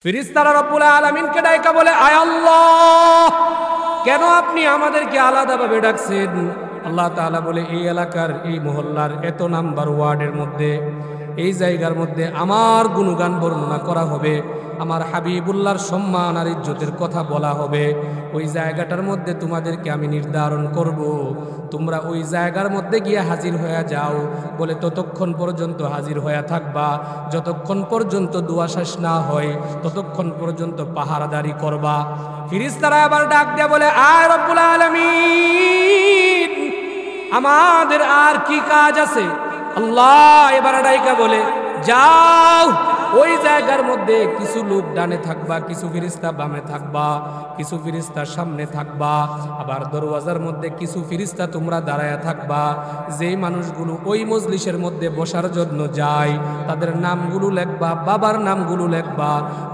ফেরেশতারা রব্বুল আলামিনকে ডাইকা বলে, আয় আল্লাহ, কেন আপনি আমাদেরকে আলাদাভাবে ডাকছেন? আল্লাহ তাআলা বলে, এই এলাকার, এই মহল্লার এত নাম্বার ওয়ার্ডের মধ্যে, এই জায়গার মধ্যে আমার গুণগান বর্ণনা করা হবে, আমার হাবিবুল্লাহর সম্মান আর ইজ্জতের কথা বলা হবে। ওই জায়গাটার মধ্যে তোমাদেরকে আমি নির্ধারণ করব, তোমরা ওই জায়গার মধ্যে গিয়ে হাজির হয়ে যাও। বলে, ততক্ষণ পর্যন্ত হাজির হয়ে থাকবা, যতক্ষণ পর্যন্ত দোয়া শেষ না হয় ততক্ষণ পর্যন্ত পাহারাদারি করবা। ফেরেশতারা আবার ডাক দেয়া বলে, আয় রব্বুল আলামিন, আমাদের আর কি কাজ আছে? আল্লাহ এবার ডাইকা বলে, যাও, ওই জায়গার মধ্যে কিছু লোক ডানে থাকবা, কিছু ফেরেশতা বামে থাকবা, কিছু ফেরেশতা সামনে থাকবা, আবার দরওয়াজার মধ্যে কিছু ফেরেশতা তোমরা দাঁড়ায়া থাকবা। যেই মানুষগুলো ওই মজলিসের মধ্যে বসার জন্য যায় তাদের নামগুলো লেখবা, বাবার নামগুলো লেখবা।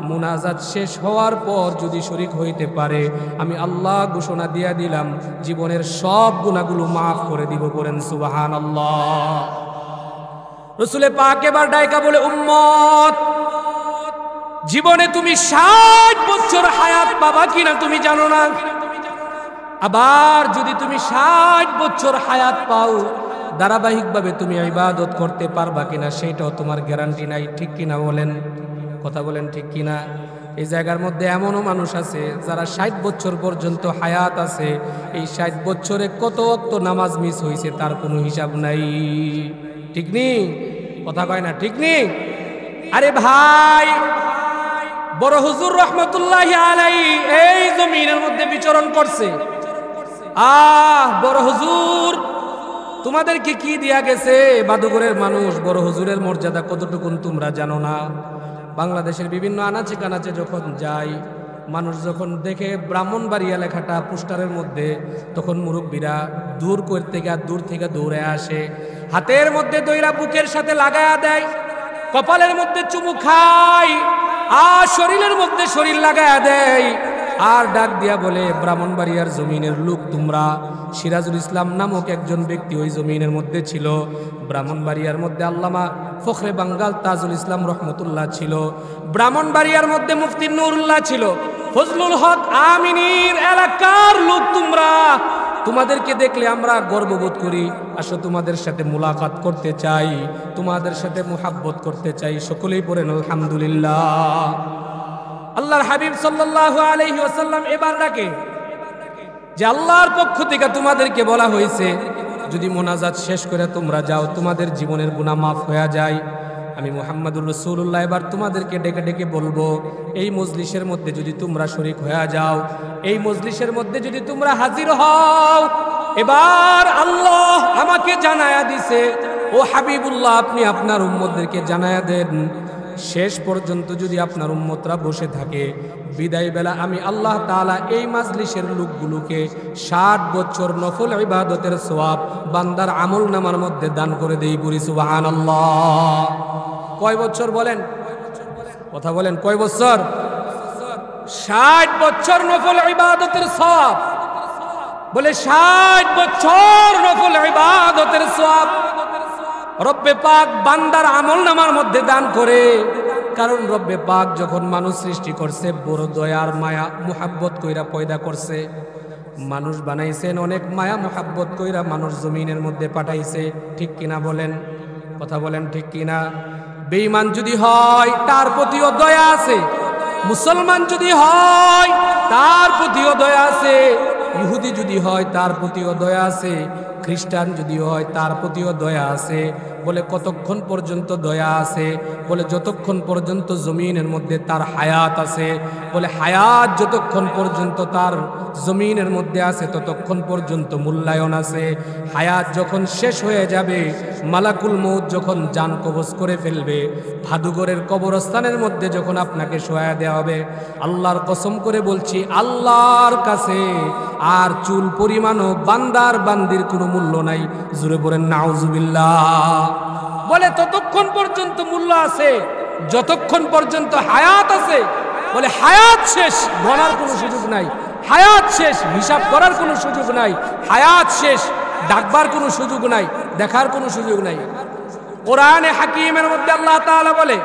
মুনাজাত শেষ হওয়ার পর যদি শরীক হইতে পারে, আমি আল্লাহ ঘোষণা দিয়া দিলাম, জীবনের সব গুনাহগুলো মাফ করে দিব। করেন সুবহানাল্লাহ। রসুলে পাক এবার ডাইকা বলে, উম্মত, জীবনে তুমি 60 বছর হায়াত পাবা কিনা তুমি জানো না। আবার যদি তুমি 60 বছর হায়াত পাও, ধারাবাহিকভাবে তুমি ইবাদত করতে পারবা কিনা সেটাও তোমার গ্যারান্টি নাই। ঠিক কিনা বলেন? কথা বলেন, ঠিক কিনা? এই জায়গার মধ্যে এমনও মানুষ আছে যারা 60 বছর পর্যন্ত হায়াত আছে, এই 60 বছরে কত ওয়াক্ত নামাজ মিস হয়েছে তার কোনো হিসাব নাই। ঠিক নেই? কথা কয় না, ঠিক নেই? আরে ভাই, বড় হুজুর রহমতুল্লাহি আলাইহি এই জমিনের মধ্যে বিচরণ করছে। বড় হুজুর তোমাদেরকে কি দিয়া গেছে? বাদুগরের মানুষ, বড় হুজুরের মর্যাদা কতটুকুন তোমরা জানো না। বাংলাদেশের বিভিন্ন আনাচে কানাচে যখন যাই, মানুষ যখন দেখে ব্রাহ্মণবাড়িয়া লেখাটা পোস্টারের মধ্যে, তখন মুরব্বীরা দূর থেকে দৌড়ে আসে, হাতের মধ্যে দইরা বুকের সাথে লাগায়া দেয়, কপালের মধ্যে চুমু খায়, আর শরীরের মধ্যে শরীর লাগায়া দেয়, আর ডাক দিয়া বলে, ব্রাহ্মণবাড়িয়ার জমিনের লোক তোমরা। সিরাজুল ইসলাম নামক একজন ব্যক্তি ওই জমিনের মধ্যে ছিল। ব্রাহ্মণবাড়িয়ার মধ্যে আল্লামা ফখরে বাঙ্গাল তাজুল ইসলাম রহমতুল্লাহ ছিল। ব্রাহ্মণবাড়িয়ার মধ্যে মুফতি নুরুল্লাহ ছিল। ফজলুল হক আমিনীর এলাকার লোক তোমরা। তোমাদেরকে দেখলে আমরা গর্ববোধ করি। আসো, তোমাদের সাথে মুলাকাত করতে চাই, তোমাদের সাথে মুহাব্বত করতে চাই। সকলেই পড়েন আলহামদুলিল্লাহ। আল্লাহর হাবিব সাল্লাল্লাহু আলাইহি ওয়াসাল্লাম এবার ডাকে যে, আল্লাহর পক্ষ থেকে তোমাদেরকে বলা হয়েছে, যদি মোনাজাত শেষ করে তোমরা যাও, তোমাদের জীবনের গুনাহ মাফ হয়ে যায়। আমি মুহাম্মাদুর রাসূলুল্লাহ এবার তোমাদেরকে ডেকে ডেকে বলবো, এই মজলিসের মধ্যে যদি তোমরা শরীক হয়ে যাও, এই মজলিসের মধ্যে যদি তোমরা হাজির হও, এবার আল্লাহ আমাকে জানায়া দিছে, ও হাবিবুল্লাহ, আপনি আপনার উম্মতদেরকে জানায়া দেন, শেষ পর্যন্ত যদি আপনার উম্মতরা বসে থাকে, বিদায় বেলা আমি আল্লাহ তাআলা এই মাজলিসের লোকগুলোকে 60 বছর নফল ইবাদতের সওয়াব বান্দার আমল নামার মধ্যে দান করে দেই। পুরি সুবহানাল্লাহ। কয় বছর বলেন? কথা বলেন, কয় বছর? 60 বছর নফল ইবাদতের সওয়াব। বলে 60 বছর নফল ইবাদতের সওয়াব রব্বে পাক বান্দার আমল নামার মধ্যে দান করে। কারণ রব্বে পাক যখন মানুষ সৃষ্টি করছে, বড় দয়ার মায়া মুহাব্বত কইরা পয়দা করছে। মানুষ বানাইছেন অনেক মায়া মুহাব্বত কইরা, মানুষ জমিনের মধ্যে পাঠাইছে। ঠিক কিনা বলেন? কথা বলেন, ঠিক কিনা? বেঈমান যদি হয় তার প্রতিও দয়া আছে, মুসলমান যদি হয় তার প্রতিও দয়া আছে, ইহুদি যদি হয় তার প্রতিও দয়া আছে, খ্রিস্টান যদি হয় তার প্রতিও দয়া আছে। বলে কতক্ষণ পর্যন্ত দয়া আছে? বলে যতক্ষণ পর্যন্ত জমিনের মধ্যে তার হায়াত আছে। বলে হায়াত যতক্ষণ পর্যন্ত তার জমিনের মধ্যে আছে ততক্ষণ পর্যন্ত মূল্যায়ন আছে। হায়াত যখন শেষ হয়ে যাবে, মালাকুল মউত যখন জান কবজ করে ফেলবে, ভাদুগরের কবরস্থানের মধ্যে যখন আপনাকে শোয়া দেওয়া হবে, আল্লাহর কসম করে বলছি, আল্লাহর কাছে আর চুল পরিমাণও বান্দার বান্দির কোনো মূল্য নাই। জোরে বলেন নাউজুবিল্লাহ। বলে ততক্ষণ পর্যন্ত মূল্য আছে যতক্ষণ পর্যন্ত হায়াত আছে। বলে হায়াত শেষ, গণার কোনো সুযোগ নাই। হায়াত শেষ, হিসাব করার কোনো সুযোগ নাই। হায়াত শেষ, ডাকবার কোনো সুযোগ নাই, দেখার কোনো সুযোগ নাই। কোরআনে হাকিমের মধ্যে আল্লাহ তাআলা বলে,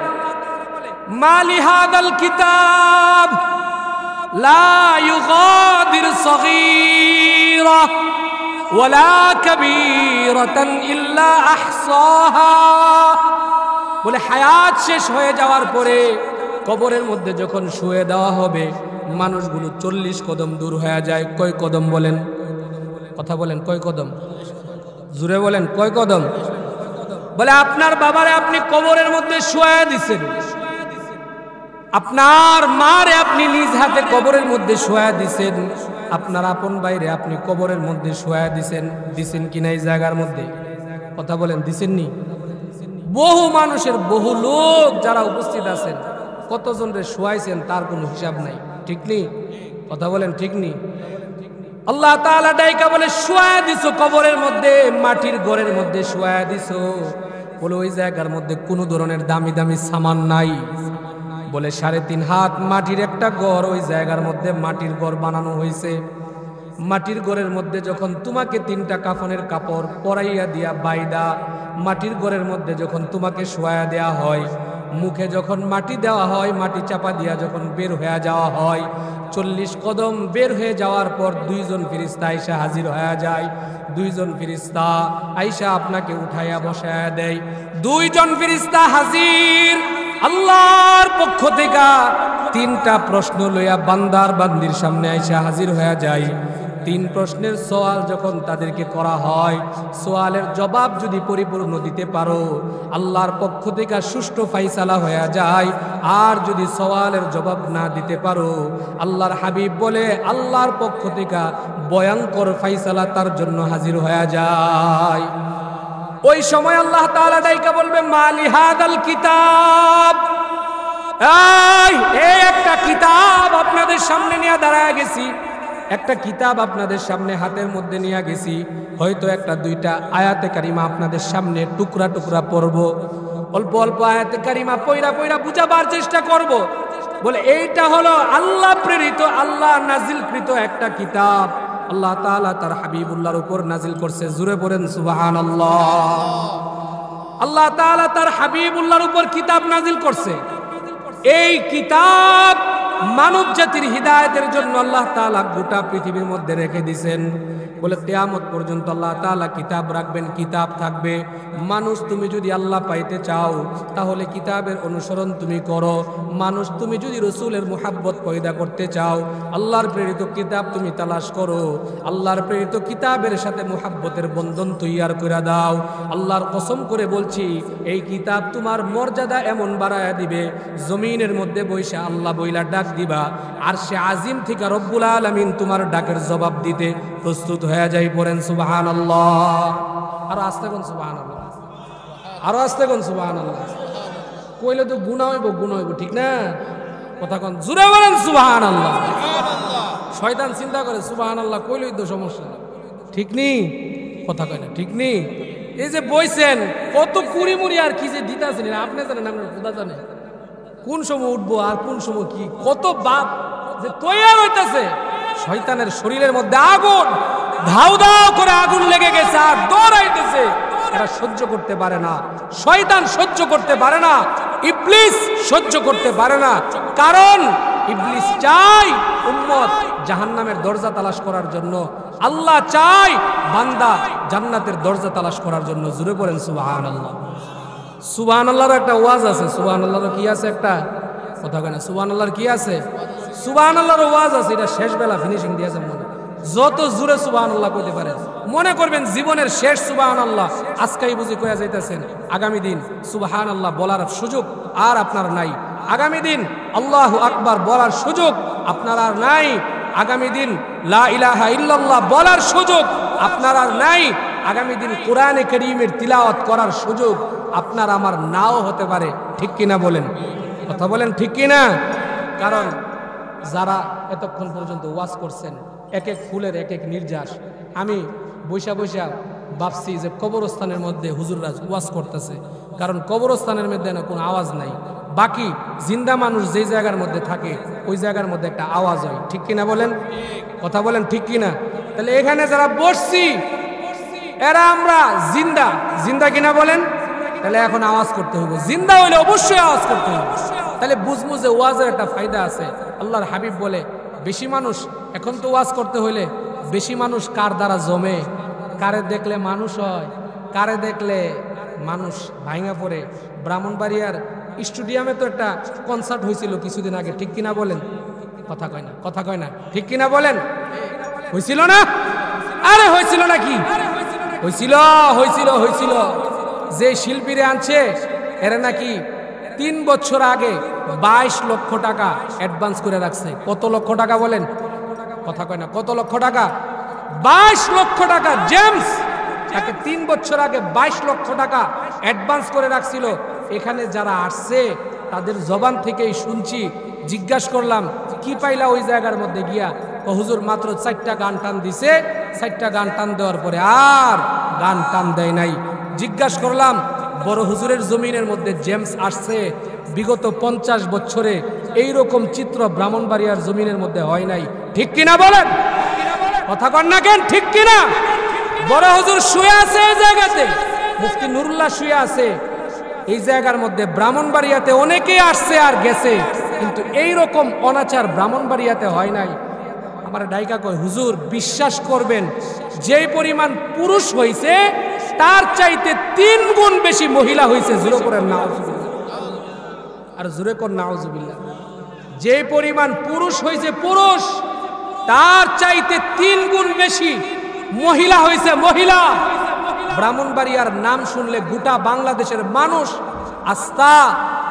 মা লিহাদাল কিতাব লা ইউগাদির সগীরা ওয়ালা কাবীরাতান ইল্লা আহসাহা। বলে হায়াত শেষ হয়ে যাওয়ার পরে কবরের মধ্যে যখন শুয়ে দেওয়া হবে, মানুষগুলো 40 কদম দূর হয়ে যায়। কয় কদম বলেন? কথা বলেন, কয় কদম? জুড়ে বলেন, কয় কদম? বলে আপনার বাবারে আপনি কবরের মধ্যে শুয়ে দিছেন, আপনার মারে আপনি নিজ হাতে কবরের মধ্যে শুয়ে দিছেন, আপনার আপন বাইরে আপনি কবরের মধ্যে শুয়ে দিছেন। দিছেন কিনা এই জায়গার মধ্যে? কথা বলেন, দিছেন নি? বহু মানুষের, বহু লোক যারা উপস্থিত আছেন, কতজন রে শুয়াইছেন তার কোনো হিসাব নাই। ঠিক নেই? কথা বলেন, ঠিক নেই? আল্লাহ তাআলা ডাইকা বলে শুয়া দিছো কবরের মধ্যে, মাটির ঘরের মধ্যে শুয়া দিছো। বলে ওই জায়গার মধ্যে কোনো ধরনের দামি দামি সামান নাই। বলে 3.5 হাত মাটির একটা ঘর, ওই জায়গার মধ্যে মাটির ঘর বানানো হয়েছে। মাটির ঘরের মধ্যে যখন তোমাকে 3টা কাফনের কাপড় পরাইয়া দিয়া বাইদা মাটির ঘরের মধ্যে যখন তোমাকে শোয়া দেয়া হয়, মুখে যখন মাটি দেওয়া হয়, মাটি চাপা দিয়া যখন বের হয়ে যাওয়া হয়, 40 কদম বের হয়ে যাওয়ার পর 2 জন ফেরেশতা আইসা হাজির হয়ে যায়। 2 জন ফেরেশতা আইসা আপনাকে উঠাইয়া বসায়া দেয়। 2 জন ফেরেশতা হাজির আল্লাহর পক্ষ থেকে 3টা প্রশ্ন লইয়া বান্দার বান্দির সামনে আইসা হাজির হয়ে যায়। 3 প্রশ্নের সওয়াল যখন তাদেরকে করা হয়, সওয়ালের জবাব যদি পরিপূর্ণ দিতে পারো, আল্লাহর পক্ষ থেকে সুষ্ঠু ফাইসালা হয়ে যায়। আর যদি সওয়ালের জবাব না দিতে পারো, আল্লাহর হাবিব বলে আল্লাহর পক্ষ থেকে ভয়ঙ্কর ফাইসালা তার জন্য হাজির হয়ে যায়। ওই সময় আল্লাহ তাআলা ডাইকা বলবে মা লিহাদাল কিতাব, এই একটা কিতাব আপনাদের সামনে নিয়ে দাঁড়ায় গেছি, একটা কিতাব আপনাদের সামনে হাতের মধ্যে নিয়ে গেছি। হয়তো 1-2টা আয়াতে কারিমা আপনাদের সামনে টুকরা টুকরা পড়ব, অল্প অল্প আয়াতে কারিমা পয়রা পয়রা বুঝাবার চেষ্টা করব। বলে এইটা হলো আল্লাহ প্রেরিত, আল্লাহ নাজিলকৃত একটা কিতাব। আল্লাহ তাআলা তার হাবিবুল্লাহর উপর নাজিল করছে। জুরে পড়েন সুবহানাল্লাহ। আল্লাহ তাআলা তার হাবিবুল্লাহর উপর কিতাব নাজিল করছে। এই কিতাব মানব জাতির হিদায়াতের জন্য আল্লাহ তাআলা গোটা পৃথিবীর মধ্যে রেখে দিয়েছেন। বলে কিয়ামত পর্যন্ত আল্লাহ তাআলা কিতাব রাখবেন, কিতাব থাকবে। মানুষ তুমি যদি আল্লাহ পাইতে চাও তাহলে কিতাবের অনুসরণ তুমি করো। মানুষ তুমি যদি রসুলের মুহাব্বত পয়দা করতে চাও, আল্লাহর প্রেরিত কিতাব তুমি তালাশ করো। আল্লাহর প্রেরিত কিতাবের সাথে মুহাব্বতের বন্ধন তৈয়ার করে দাও। আল্লাহর কসম করে বলছি, এই কিতাব তোমার মর্যাদা এমন বাড়ায়া দিবে, জমিনের মধ্যে বইসা আল্লাহ বইলা ডাক দিবা, আর সে আজিম থেকে রব্বুল আলামিন তোমার ডাকের জবাব দিতে প্রস্তুত হয়ে যাই। পড়েন সুবহানাল্লাহ। আরো আস্তে কোন সুবহানাল্লাহ, আরো আস্তে কোন সুবহানাল্লাহ। কইলে তো গুনাহ হইব, ঠিক না? কথা কোন জোরে বলেন সুবহানাল্লাহ। শয়তান চিন্তা করে সুবহানাল্লাহ কইলেই তো সমস্যা, ঠিক নি? কথা কয় না, ঠিক নি? এই যে বইছেন কত কুড়ি মুড়ি আর কি যে দিতাছেন, আপনি জানেন, আপনার খোদা জানে কোন সময় উঠবো আর কোন সময় কি, কত বাপ যে তৈয়ার হইতাছে। শয়তানের শরীরের মধ্যে আগুন, ধাউ ধাউ করে আগুন লেগে গেছে আর দৌড়াইতেছে। এরা সহ্য করতে পারে না, শয়তান সহ্য করতে পারে না, ইবলিস সহ্য করতে পারে না। কারণ ইবলিস চায় উম্মত জাহান্নামের দরজা তালাশ করার জন্য, আল্লাহ চায় বান্দা জান্নাতের দরজা তালাশ করার জন্য। জুড়ে পড়েন সুবহানাল্লাহ। সুবহানাল্লাহর একটা ওয়াজ আছে, সুবহানাল্লাহর কি আছে একটা কথা কেন, সুবহানাল্লাহর কি আছে? সুবহানাল্লাহর ওয়াজ আছে, এটা শেষ বেলা ফিনিশিং দিয়েছে মনে। যত জোরে সুবহানাল্লাহ কইতে পারেন, মনে করবেন জীবনের শেষ সুবহানাল্লাহ আজকেই বুঝি কইয়া যাইতেছেন, আগামী দিন সুবহানাল্লাহ বলার সুযোগ আর আপনার নাই। আগামী দিন আল্লাহু আকবার বলার সুযোগ আপনার আর নাই। আগামী দিন লা ইলাহা ইল্লাল্লাহ বলার সুযোগ আপনার আর নাই। আগামী দিন কোরআনে কারীমের তিলাওয়াত করার সুযোগ আপনার আমার নাও হতে পারে। ঠিক কিনা বলেন? কথা বলেন, ঠিক কিনা? কারণ যারা এতক্ষণ পর্যন্ত ওয়াজ করছেন, এক এক ফুলের এক এক নির্যাস। আমি বৈশা বৈশা ভাবছি যে কবরস্থানের মধ্যে হুজুররা ওয়াজ করতেছে, কারণ কবরস্থানের মধ্যে না কোনো আওয়াজ নাই। বাকি জিন্দা মানুষ যেই জায়গার মধ্যে থাকে ওই জায়গার মধ্যে একটা আওয়াজ হয়। ঠিক কিনা বলেন? কথা বলেন, ঠিক কিনা? তাহলে এখানে যারা বসছি এরা আমরা জিন্দা, জিন্দা কিনা বলেন? তাহলে এখন আওয়াজ করতে হবে। জিন্দা হইলে অবশ্যই আওয়াজ করতে হবে। তাহলে বুঝবো যে ওয়াজের একটা ফায়দা আছে। আল্লাহর হাবিব বলে বেশি মানুষ, এখন তো ওয়াজ করতে হইলে বেশি মানুষ কার দ্বারা জমে, কারে দেখলে মানুষ হয়, কারে দেখলে মানুষ ভাঙা পড়ে। ব্রাহ্মণবাড়িয়ার স্টেডিয়ামে তো একটা কনসার্ট হয়েছিল কিছুদিন আগে, ঠিক কিনা বলেন? কথা কয় না, কথা কয় না, ঠিক কিনা বলেন? হয়েছিল না? আরে হয়েছিল নাকি? হয়েছিল, হয়েছিল, হয়েছিল। যে শিল্পীরা আনছে এরা নাকি 3 বছর আগে 22 লক্ষ টাকা অ্যাডভান্স করে রাখছে। কত লক্ষ টাকা বলেন? কথা কয় না, কত লক্ষ টাকা? 22 লক্ষ টাকা। জেমস তাকে 3 বছর আগে 22 লক্ষ টাকা অ্যাডভান্স করে রাখছিল। এখানে যারা আসছে তাদের জবান থেকেই শুনছি, জিজ্ঞাসা করলাম কি পাইলা ওই জায়গার মধ্যে গিয়া? হুজুর মাত্র 4টা গান টান দিছে, 4টা গান টান দেওয়ার পরে আর গান টান দেয় নাই। জিজ্ঞাসা করলাম বড় হুজুরের জমিনের মধ্যে জেমস আসছে, বিগত 50 বছরে এইরকম চিত্র ব্রাহ্মণবাড়িয়ার জমিনের মধ্যে হয় নাই, ঠিক কিনা বলেন? কথা কন না কেন, ঠিক কিনা? বড় হুজুর শুয়ে আছে এই জায়গাতে, মুফতি নুরুল্লাহ শুয়ে আছে এই জায়গার মধ্যে। ব্রাহ্মণবাড়িয়াতে অনেকেই আসছে আর গেছে, কিন্তু এইরকম অনাচার ব্রাহ্মণবাড়িয়াতে হয় নাই। আমার ডাইকা কয় হুজুর বিশ্বাস করবেন, যেই পরিমাণ পুরুষ হইছে তার চাইতে 3 গুণ বেশি মহিলা হইছে। জোরে করেন নাউজুবিল্লাহ, আর জোরে কর নাউজুবিল্লাহ। যে পরিমাণ পুরুষ হইছে পুরুষ, তার চাইতে 3 গুণ বেশি মহিলা হইছে, মহিলা। ব্রাহ্মণবাড়িয়ার নাম শুনলে গোটা বাংলাদেশের মানুষ আস্থা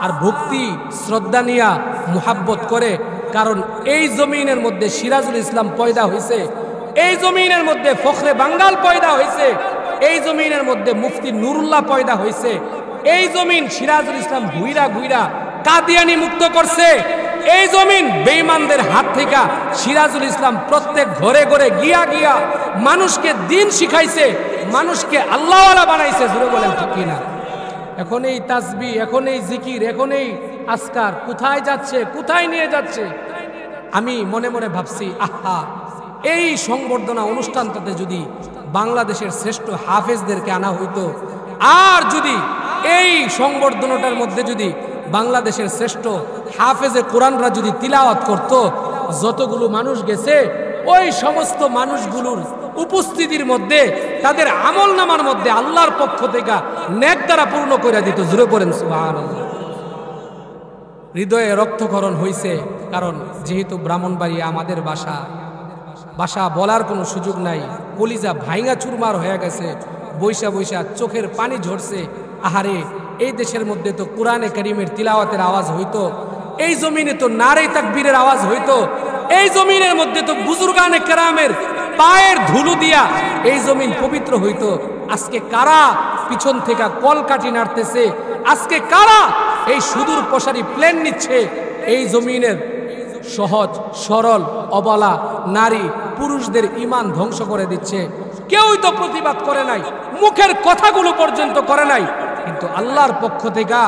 আর ভক্তি শ্রদ্ধা নিয়া মুহাব্বত করে, কারণ এই জমিনের মধ্যে সিরাজুল ইসলাম পয়দা হয়েছে, এই জমিনের মধ্যে ফখরে বাঙ্গাল পয়দা হয়েছে, এই জমিনের মধ্যে মুফতি নুরুল্লাহ পয়দা হয়েছে। এই জমিন সিরাজুল ইসলাম ঘুইরা ঘুইরা কাদিয়ানি মুক্ত করছে। এই জমিন বেঈমানদের হাত থেকে সিরাজুল ইসলাম প্রত্যেক ঘরে ঘরে গিয়া গিয়া মানুষকে দিন শিখাইছে, মানুষকে আল্লাহওয়ালা বানাইছে। জোরে বলেন ঠিক কিনা? এখন এই তাসবিহ, এখন এই জিকির, এখন এই আজকার কোথায় যাচ্ছে, কোথায় নিয়ে যাচ্ছে? আমি মনে মনে ভাবছি, আহা, এই সংবর্ধনা অনুষ্ঠানটাতে যদি বাংলাদেশের শ্রেষ্ঠ হাফেজদেরকে আনা হইতো, আর যদি এই সংবর্ধনাটার মধ্যে যদি বাংলাদেশের শ্রেষ্ঠ হাফেজে কোরআনরা যদি তিলাওয়াত করত, যতগুলো মানুষ গেছে ওই সমস্ত মানুষগুলোর উপস্থিতির মধ্যে তাদের আমল নামার মধ্যে আল্লাহর পক্ষ থেকে নেক দ্বারা পূর্ণ করে দিত। জোরে পড়েন সুবহানাল্লাহ। হৃদয়ে রক্তক্ষরণ হইছে, কারণ যেহেতু ব্রাহ্মণবাড়িয়া আমাদের বাসা, ভাষা বলার কোনো সুযোগ নাই। কলিজা ভাইঙা চুরমার হয়ে গেছে, বৈশা বৈশা চোখের পানি ঝরছে। আহারে, এই দেশের মধ্যে তো কোরআনে কারীমের তিলাওয়াতের আওয়াজ হইতো, এই জমিনে তো নারে তাকবীরের আওয়াজ হইতো, এই জমিনের মধ্যে তো বুজুর্গানে কেরামের পায়ের ধুলো দিয়া এই জমিন পবিত্র হইতো। আজকে কারা পিছন থেকে কলকাঠি নাড়তেছে? আজকে কারা এই সুদূর প্রসারী প্লেন নিচ্ছে? এই জমিনের সহজ সরল অবলা নারী পুরুষদের ঈমান ধ্বংস করে দিচ্ছে। কেউই তো প্রতিবাদ করে নাই, মুখের কথাগুলো পর্যন্ত করে নাই। কিন্তু আল্লাহর পক্ষ থেকে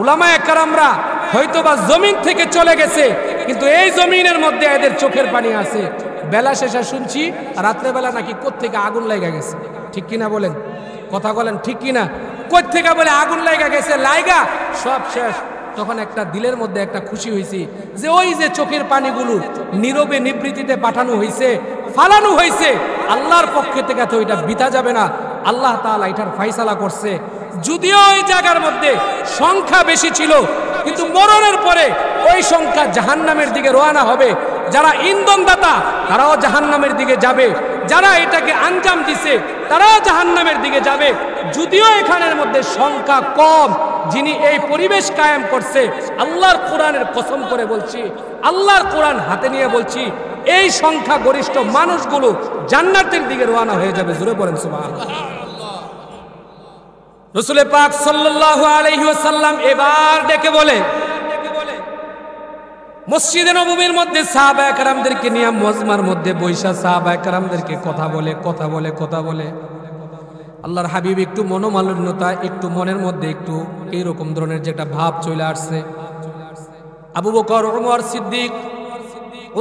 উলামায়ে কেরামরা হয়তোবা জমিন থেকে চলে গেছে, কিন্তু এই জমিনের মধ্যে এদের চোখের পানি আছে। বেলা শেষে শুনছি রাত্রেবেলা নাকি কোত্থেকে আগুন লাগা গেছে, ঠিক কিনা বলেন? কথা বলেন ঠিক কিনা? কোত্থেকে বলে আগুন লাগা গেছে, লাইগা সব শেষ। তখন একটা দিলের মধ্যে একটা খুশি হয়েছি যে ওই যে চোখের পানিগুলো নীরবে নিবৃত্তিতে পাঠানো হয়েছে, ফালানো হয়েছে, আল্লাহর পক্ষ থেকে তো এটা বিতা যাবে না। আল্লাহ তাআলা এটার ফায়সালা করছে। যদিও ওই জায়গার মধ্যে সংখ্যা বেশি ছিল, কিন্তু মরণের পরে ওই সংখ্যা জাহান্নামের দিকে রওনা হবে। যারা ইন্ধনদাতা তারাও জাহান্নামের দিকে যাবে, যারা এটাকে আঞ্জাম দিছে তারাও জাহান্নামের দিকে যাবে। যদিও এখানের মধ্যে সংখ্যা কম, যিনি এই পরিবেশ কায়েম করছে, আল্লাহর কোরআনের কসম করে বলছি, আল্লাহর কোরআন হাতে নিয়ে বলছি, এই সংখ্যা গরিষ্ঠ মানুষগুলো জান্নাতের দিকে রওনা হয়ে যাবে। জোরে পড়েন সুবহানাল্লাহ। রাসূল পাক সাল্লাল্লাহু আলাইহি ওয়াসাল্লাম এবার ডেকে বলে, মসজিদে নববীর মধ্যে সাহাবায়ে কেরামদেরকে নিয়ে মজমার মধ্যে বৈশা সাহাবায়ে কেরামদেরকে কথা বলে আল্লাহর হাবিব একটু মনোমালিন্যতা, একটু মনের মধ্যে একটু এইরকম ধরনের যেটা ভাব চলে আসছে। আবু বকর, ওমর, সিদ্দিক,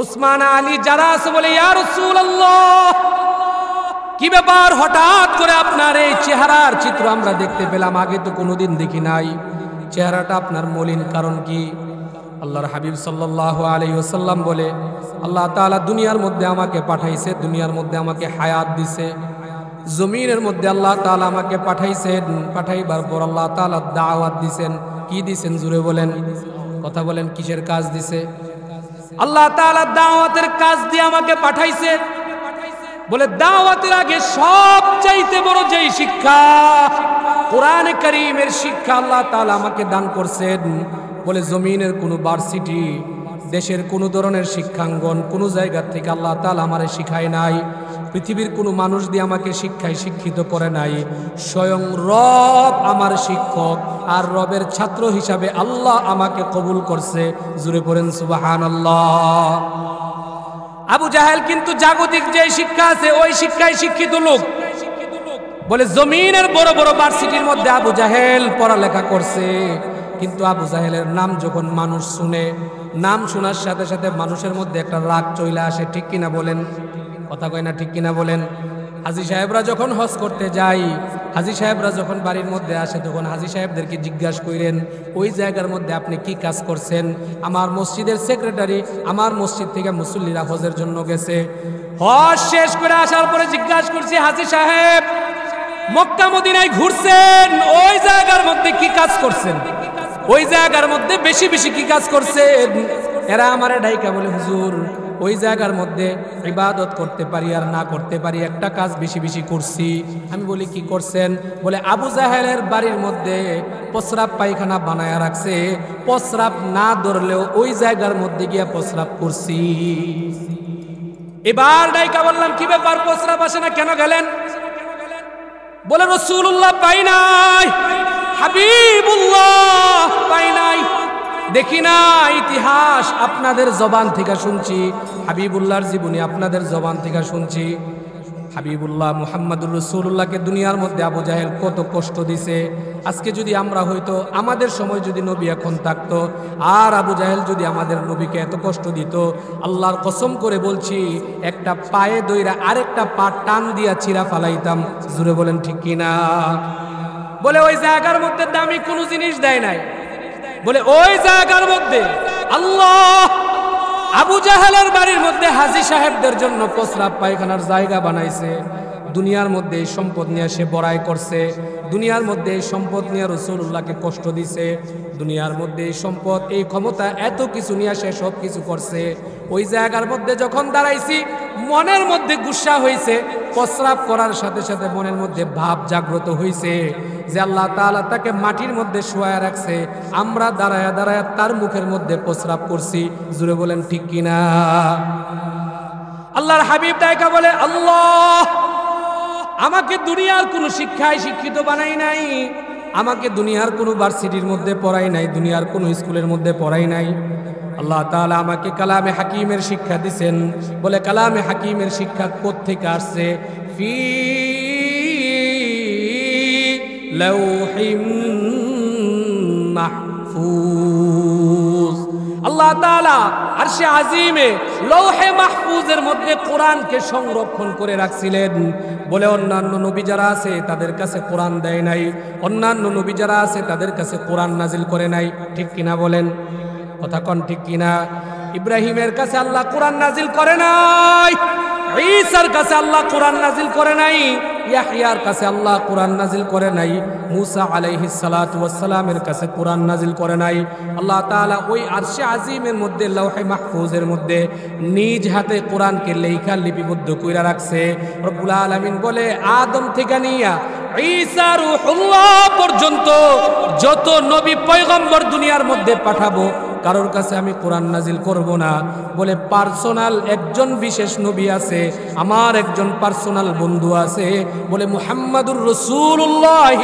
উসমান, আলী যারা আছে বলে, ইয়া রাসূলুল্লাহ, কি ব্যাপার, হঠাৎ করে আপনার এই চেহারার চিত্র আমরা দেখতে পেলাম, আগে তো কোনোদিন দেখি নাই, চেহারাটা আপনার মলিন, কারণ কি? আল্লাহর হাবিব সাল্লাল্লাহু আলাইহি ওয়াসাল্লাম বলে, আল্লাহ তাআলা দুনিয়ার মধ্যে আমাকে পাঠাইছে, দুনিয়ার মধ্যে আমাকে হায়াত দিছে, জমিনের মধ্যে আল্লাহ তাআলা আমাকে পাঠাইছেন, পাঠাইবার পর আল্লাহ তাআলা দাওয়াত দিছেন। কি দিছেন জুড়ে বলেন, কথা বলেন, কিসের কাজ দিছে? আল্লাহ তাআলা দাওয়াতের কাজ দিয়ে আমাকে পাঠাইছে। বলে দাওয়াতের আগে সবচাইতে বড় যেই শিক্ষা, কোরআনে কারীমের শিক্ষা আল্লাহ তাআলা আমাকে দান করছেন। বলে জমিনের কোনো ভার্সিটি, দেশের কোনো ধরনের শিক্ষাঙ্গন, কোনো জায়গা থেকে আল্লাহ তাআলা আমারে শিখায় নাই, পৃথিবীর কোনো মানুষ দিয়ে আমাকে শিক্ষায় শিক্ষিত করে নাই। স্বয়ং রব আমার শিক্ষক, আর রবের ছাত্র হিসাবে আল্লাহ আমাকে কবুল করছে। জুড়ে পড়েন সুবহানাল্লাহ। আবু জাহেল কিন্তু জাগতিক যে শিক্ষা আছে ওই শিক্ষায় শিক্ষিত লোক। বলে জমিনের বড় বড় ভার্সিটির মধ্যে আবু জাহেল পড়ালেখা করছে, কিন্তু আবু জাহেলের নাম যখন মানুষ শুনে, নাম শোনার সাথে সাথে মানুষের মধ্যে একটা রাগ চলে আসে। ঠিক কিনা বলেন, কথা কয় না, ঠিক কিনা বলেন? হাজী সাহেবরা যখন হজ করতে যায়, হাজী সাহেবরা যখন বাড়ির মধ্যে আসে, তখন হাজী সাহেবদেরকে জিজ্ঞাসা করেন, ওই জায়গার মধ্যে আপনি কি কাজ করছেন? আমার মসজিদের সেক্রেটারি, আমার মসজিদ থেকে মুসল্লিরা হজের জন্য গেছে। হজ শেষ করে আসার পরে জিজ্ঞাসা করছি, হাজী সাহেব মক্কা মদিনায় ঘুরছেন, ওই জায়গার মধ্যে কি কাজ করছেন? ওই জায়গার মধ্যে বেশি বেশি কি কাজ করছেন? এরা আমারে ডাইকা বলে, হুজুর ওই জায়গার মধ্যে ইবাদত করতে পারি আর না করতে পারি, একটা কাজ বেশি বেশি করছি। আমি বলি কি করছেন? বলে আবু জাহেলের বাড়ির মধ্যে প্রস্রাব পায়খানা বানায়া রাখছে, প্রস্রাব না ধরলেও ওই জায়গার মধ্যে গিয়া প্রস্রাব করছি। এবার ডাইকা বললাম, কি ব্যাপার, প্রস্রাব আসে না, কেন গেলেন? বলে রাসূলুল্লাহ পাই নাই, হাবিবুল্লাহ পাই নাই, দেখি না, ইতিহাস আপনাদের জবান থেকে শুনছি, হাবিবুল্লাহর জীবনী আপনাদের জবান থেকে শুনছি। হাবিবুল্লাহ মুহাম্মাদুর রাসূলুল্লাহকে দুনিয়ার মধ্যে আবু জাহেল কত কষ্ট দিছে। আজকে যদি আমরা হয়তো, আমাদের সময় যদি নবী এখন থাকতো, আর আবু জাহেল যদি আমাদের নবীকে এত কষ্ট দিত, আল্লাহর কসম করে বলছি, একটা পায়ে দইরা আরেকটা পা টান দিয়া ছিঁড়া ফালাইতাম। জুড়ে বলেন ঠিক কিনা? বলে ওই জায়গার মধ্যে দামি কোনো জিনিস দেয় নাই। বলে ওই জায়গার মধ্যে আল্লাহ আবু জাহেলের বাড়ির মধ্যে হাজী সাহেবদের জন্য প্রস্রাব পায়খানার জায়গা বানাইছে। দুনিয়ার মধ্যে এই সম্পদ নিয়ে সে বড়াই করছে, দুনিয়ার মধ্যে এই সম্পদ নিয়ে রাসূলুল্লাহকে কষ্ট দিছে, দুনিয়ার মধ্যে এই সম্পদ, এই ক্ষমতা, এত কিছু নিয়ে সে সব কিছু করছে। ওই জায়গার মধ্যে যখন দাঁড়াইছি, মনের মধ্যে গুসা হয়েছে, প্রস্রাব করার সাথে সাথে মনের মধ্যে ভাব জাগ্রত হয়েছে যে আল্লাহ তাআলা তাকে মাটির মধ্যে শোয়া রাখছে, আমরা দাঁড়ায়া দাঁড়ায়া তার মুখের মধ্যে প্রস্রাব করছি। জুড়ে বলেন ঠিক কিনা? আল্লাহর হাবিব ডাইকা বলে, আল্লাহ আমাকে দুনিয়ার কোনো শিক্ষায় শিক্ষিত বানাই নাই, আমাকে দুনিয়ার কোনো ভার্সিটির মধ্যে পড়াই নাই, দুনিয়ার কোনো স্কুলের মধ্যে পড়াই নাই। আল্লাহ তাআলা আমাকে কালামে হাকিমের শিক্ষা দিছেন। বলে কালামে হাকিমের শিক্ষা কোত্থেকে আসছে? ফি লাউহিম মাহফুজ। আল্লাহ তাআলা আরশে আজিমে লৌহে মাহফুজের মধ্যে কোরআনকে সংরক্ষণ করে রাখছিলেন। বলে অন্যান্য নবী যারা আছে তাদের কাছে কোরআন দেয় নাই, অন্যান্য নবী যারা আছে তাদের কাছে কোরআন নাজিল করে নাই। ঠিক কিনা বলেন, কথা কন ঠিক কিনা? ইব্রাহিমের কাছে আল্লাহ কোরআন নাজিল করে নাই, ঈসার কাছে আল্লাহ কোরআন নাজিল করে নাই, ইয়াহইয়ার কাছে আল্লাহ কোরআন নাজিল করে নাই, মুসা আলাইহিস সালাতু ওয়াস সালামের কাছে কোরআন নাজিল করে নাই। আল্লাহ তাআলা ওই আরশে আজিমের মধ্যে লৌহে মাহফুজের মধ্যে নিজ হাতে কোরআনকে লেখা লিপিবদ্ধ কইরা রাখছে। রব্বুল আলামিন বলে, আদম থেকে নিয়া ঈসা রূহুল্লাহ পর্যন্ত যত নবী পয়গম্বর দুনিয়ার মধ্যে পাঠাবো, কারোর কাছে আমি কোরআন নাজিল করব না। বলে পার্সোনাল একজন বিশেষ নবী আছে, আমার একজন পার্সোনাল বন্ধু আছে। বলে মুহাম্মাদুর রাসূলুল্লাহ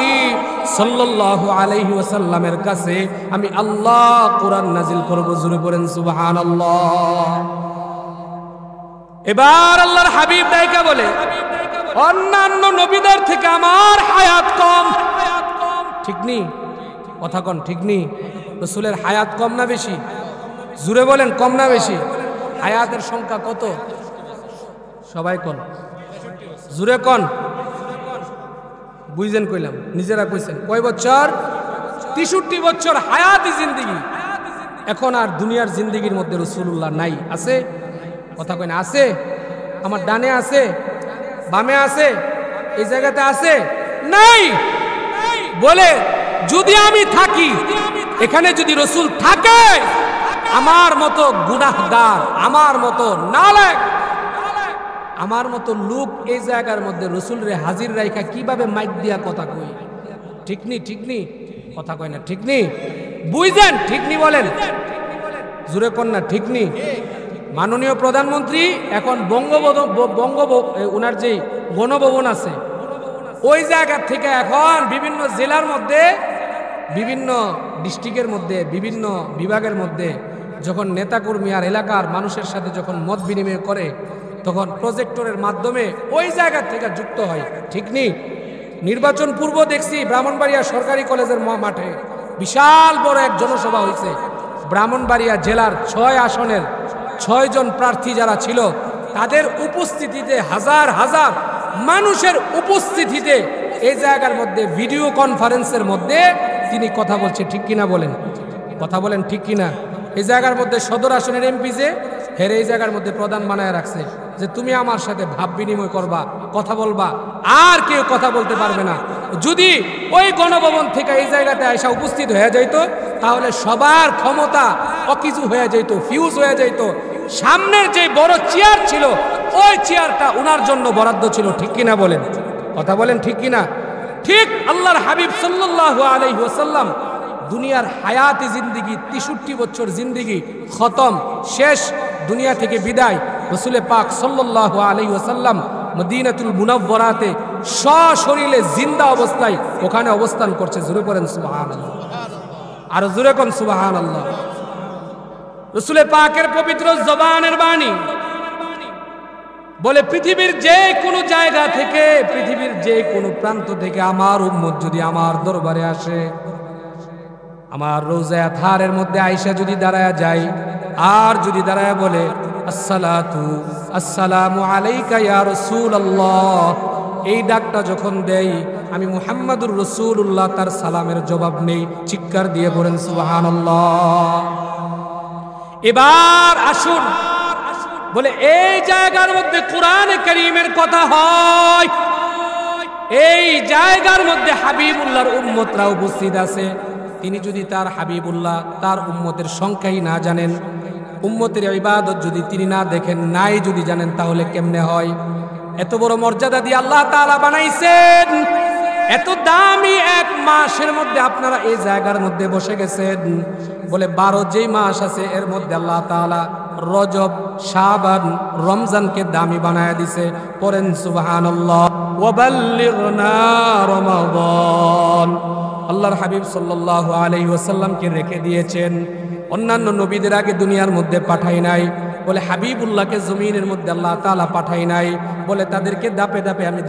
সাল্লাল্লাহু আলাইহি ওয়াসাল্লামের কাছে আমি আল্লাহ কোরআন নাজিল করব। জোরে বলেন সুবহানাল্লাহ। এবার আল্লাহর হাবিব ডাইকা বলে, অন্যান্য নবীদের থেকে আমার হায়াত কম। ঠিক নেই? কথা কন ঠিক নেই? রাসূলের হায়াত কম না বেশি? জুড়ে বলেন, কম না বেশি? হায়াতের সংখ্যা কত? সবাই কন, জুড়ে কন। বুঝছেন কইলাম, নিজেরা কইছেন। কয় বছর? 63 বছর হায়াতি জিন্দেগি। এখন আর দুনিয়ার জিন্দেগির মধ্যে রাসূলুল্লাহ নাই। আছে? কথা কয় না আছে? আমার ডানে আছে, বামে আছে, এই জায়গাতে আছে? নাই। বলে যদি আমি থাকি এখানে, যদি রাসূল থাকে, আমার মতো গুনাহগার, আমার মতো নালায়েক, আমার মতো লোক এই জায়গার মধ্যে রাসূল রে হাজির রাইখা কিভাবে মাইক দিয়া কথা কই? ঠিক নি? ঠিক নি? কথা কয় না ঠিক নি? বুঝেন? ঠিক নি বলেন, জোরে কোন না ঠিক নি? মাননীয় প্রধানমন্ত্রী এখন ওনার যে গণভবন আছে ওই জায়গা থেকে এখন বিভিন্ন জেলার মধ্যে, বিভিন্ন ডিস্ট্রিক্টের মধ্যে, বিভিন্ন বিভাগের মধ্যে যখন নেতাকর্মী আর এলাকার মানুষের সাথে যখন মত বিনিময় করে, তখন প্রজেক্টরের মাধ্যমে ওই জায়গা থেকে যুক্ত হয়। ঠিক নি? নির্বাচন পূর্ব দেখছি ব্রাহ্মণবাড়িয়া সরকারি কলেজের মাঠে বিশাল বড় এক জনসভা হয়েছে। ব্রাহ্মণবাড়িয়া জেলার 6 আসনের 6 জন প্রার্থী যারা ছিল, তাদের উপস্থিতিতে, হাজার হাজার মানুষের উপস্থিতিতে এই জায়গার মধ্যে ভিডিও কনফারেন্সের মধ্যে তিনি কথা বলছে। ঠিক কিনা বলেন? কথা বলেন ঠিক কিনা? এই জায়গার মধ্যে সদর আসনের এমপি যে হেরে এই জায়গার মধ্যে প্রধান বানায় রাখছে যে তুমি আমার সাথে ভাব বিনিময় করবা, কথা বলবা, আর কেউ কথা বলতে পারবে না। যদি ওই গণভবন থেকে এই জায়গাতে আইসা উপস্থিত হয়ে যাইত, তাহলে সবার ক্ষমতা অকিছু হয়ে যাইত, ফিউজ হয়ে যাইত। সামনের যে বড় চেয়ার ছিল ওই চেয়ারটা উনার জন্য বরাদ্দ ছিল। ঠিক কিনা বলেন? কথা বলেন ঠিক কিনা? ঠিক আল্লাহর হাবিব সাল্লাল্লাহু আলাইহি ওয়াসাল্লাম দুনিয়ার হায়াতি জিন্দেগি 63 বছর জিন্দেগি খতম, শেষ, দুনিয়া থেকে বিদায়। রাসূল পাক সাল্লাল্লাহু আলাইহি ওয়াসাল্লাম মদিনাতুল মুনাওয়ারাতে সশরীরে জিন্দা অবস্থায় ওখানে অবস্থান করছে। জোরে পড়েন সুবহানাল্লাহ, আর জোরে কোন সুবহানাল্লাহ। রাসূল পাকের পবিত্র জবানের বাণী বলে, পৃথিবীর যে কোনো জায়গা থেকে, পৃথিবীর যে কোনো প্রান্ত থেকে আমার উম্মত যদি আমার দরবারে আসে, আমার রোজা আতহারের মধ্যে আয়েশা যদি দাঁড়ায় যায়, আর যদি দাঁড়ায় বলে আসসালামু আলাইকা ইয়া রাসূলুল্লাহ, এই ডাকটা যখন দেই আমি মুহাম্মাদুর রাসূলুল্লাহ, তার সালামের জবাব নেই। চিৎকার দিয়ে বলেন সুবহানাল্লাহ। এবার আসুন, বলে এই জায়গার মধ্যে কোরআন কারীমের কথা হয়, এই জায়গার মধ্যে হাবিবুল্লাহর উম্মতরা উপস্থিত আছে। তিনি যদি তার হাবিবুল্লাহ, তার উম্মতের সংখ্যাই না জানেন, উম্মতের ইবাদত যদি তিনি না দেখেন, নাই যদি জানেন, তাহলে কেমনে হয়? এত বড় মর্যাদা দিয়ে আল্লাহ তাআলা বানাইছেন, এত দামি এক মাসের মধ্যে আপনারা এই জায়গার মধ্যে বসে গেছেন। বলে 12 যেই মাস আছে এর মধ্যে আল্লাহ তাআলা রজব, শাবান, রমজানকে দামি বানায় দিছে। পড়েন সুবহানাল্লাহ। ওয়াবাল্লিগনা রমাদান, আল্লাহর হাবিব সাল্লাল্লাহু আলাইহি ওয়াসাল্লামকে রেখে দিয়েছেন, অন্যান্য নবীদের আগে দুনিয়ার মধ্যে পাঠাই নাই। বলে হাবিবুল্লাহকে জমিনের মধ্যে আল্লাহ তাআলা পাঠাই নাই। বলে তাদেরকে দাপে দাপে আমি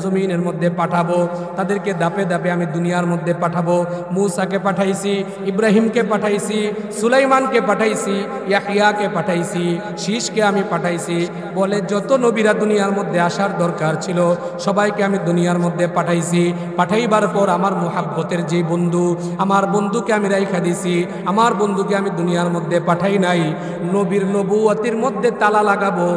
জমিনের মধ্যে পাঠাবো, তাদেরকে দাপে দাপে আমি দুনিয়ার মধ্যে পাঠাবো। মূসাকে পাঠাইছি, ইব্রাহিমকে পাঠাইছি, সুলাইমানকে পাঠাইছি, ইয়াহইয়াকে পাঠাইছি, শীষকে আমি পাঠাইছি। বলে যত নবীরা দুনিয়ার মধ্যে আসার দরকার ছিল সবাইকে আমি দুনিয়ার মধ্যে পাঠাইছি। পাঠাইবার পর আমার মুহাব্বতের যে বন্ধু, আমার বন্ধুকে আমি রাইখা দিছি, আমার বন্ধুকে আমি দুনিয়ার মধ্যে পাঠাই নাই। নবীর নবুয়তের মধ্যে তালা লাগাবো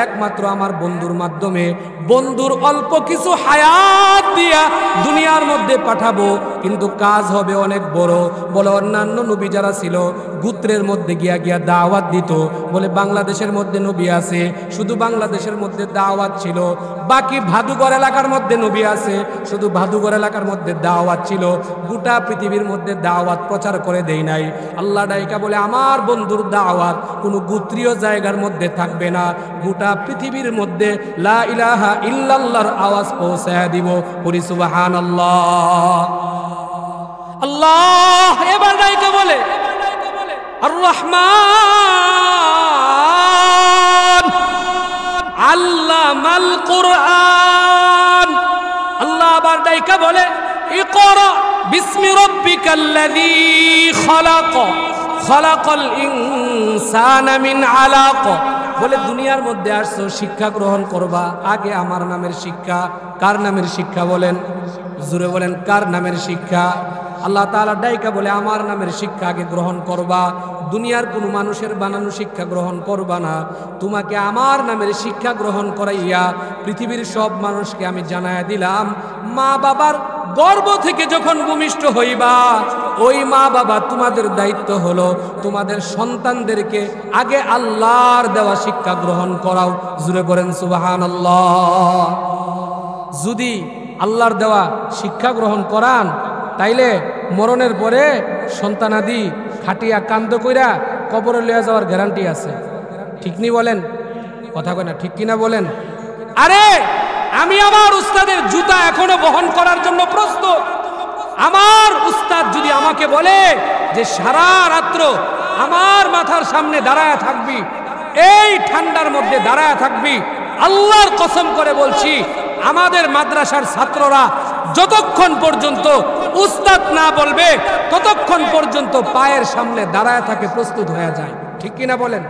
একমাত্র আমার বন্ধুর মাধ্যমে। বন্ধুর অল্প কিছু হায়াত দিয়া দুনিয়ার মধ্যে পাঠাবো, কিন্তু কাজ হবে অনেক বড়। বলে অন্যান্য নবী যারা ছিল গোত্রের মধ্যে গিয়া গিয়া দাওয়াত দিত। বলে বাংলাদেশের মধ্যে নবী আছে, শুধু বাংলাদেশের মধ্যে দাওয়াত ছিল। বাকি ভাদুঘর এলাকার মধ্যে নবী আছে, শুধু ভাদুঘর এলাকার মধ্যে দাওয়াত ছিল। গোটা পৃথিবীর মধ্যে দাওয়াত প্রচার করে দেই নাই। আল্লাহ ডাইকা বলে আমার বন্ধুর দাওয়াত কোনো গোত্রীয় জায়গার মধ্যে থাকবে না, গোটা পৃথিবীর মধ্যে লা ইলাহা ইল্লাল্লাহর আওয়াজ পৌঁছায় দিব। পড়ি সুবহানাল্লাহ। আল্লাহ এবার ডাইকা বলে আর রহমান আল্লামাল কুরআন। আল্লাহ আবার ডাইকা বলে ইকরা বিসমি রাব্বিকাল্লাযী খালাক খালাকাল ইনসানা মিন আলাক। বলে দুনিয়ার মধ্যে আসছো শিক্ষা গ্রহণ করবা, আগে আমার নামের শিক্ষা। কার নামের শিক্ষা বলেন? জোরে বলেন, কার নামের শিক্ষা? আল্লাহ তাআলা ডাইকা বলে আমার নামের শিক্ষা আগে গ্রহণ করবা, দুনিয়ার কোনো মানুষের বানানো শিক্ষা গ্রহণ করবা না। তোমাকে আমার নামের শিক্ষা গ্রহণ করাইয়া পৃথিবীর সব মানুষকে আমি জানায়া দিলাম, মা বাবার গর্ভ থেকে যখন ভূমিষ্ঠ হইবা, ওই মা বাবা তোমাদের দায়িত্ব হলো তোমাদের সন্তানদেরকে আগে আল্লাহর দেওয়া শিক্ষা গ্রহণ করাও। জুড়ে পড়েন সুবহানাল্লাহ। যদি আল্লাহর দেওয়া শিক্ষা গ্রহণ করান, তাইলে মরণের পরে সন্তানাদি খাটিয়া কান্দ কইরা কবরে লইয়া যাওয়ার গ্যারান্টি আছে। ঠিক নি বলেন? কথা কয় না, ঠিক কিনা বলেন? আরে আমি আমার উস্তাদের জুতা এখনো বহন করার জন্য প্রস্তুত। আমার উস্তাদ যদি আমাকে বলে যে সারা রাত্র আমার মাথার সামনে দাঁড়ায় থাকবি, এই ঠান্ডার মধ্যে দাঁড়ায় থাকবি, আল্লাহর কসম করে বলছি আমাদের মাদ্রাসার ছাত্ররা যতক্ষণ পর্যন্ত উস্তাদ না বলবে ততক্ষণ পর্যন্ত পায়ের সামনে দাঁড়ায় থাকে, প্রস্তুত হয়ে যায়। ঠিক কিনা বলেন?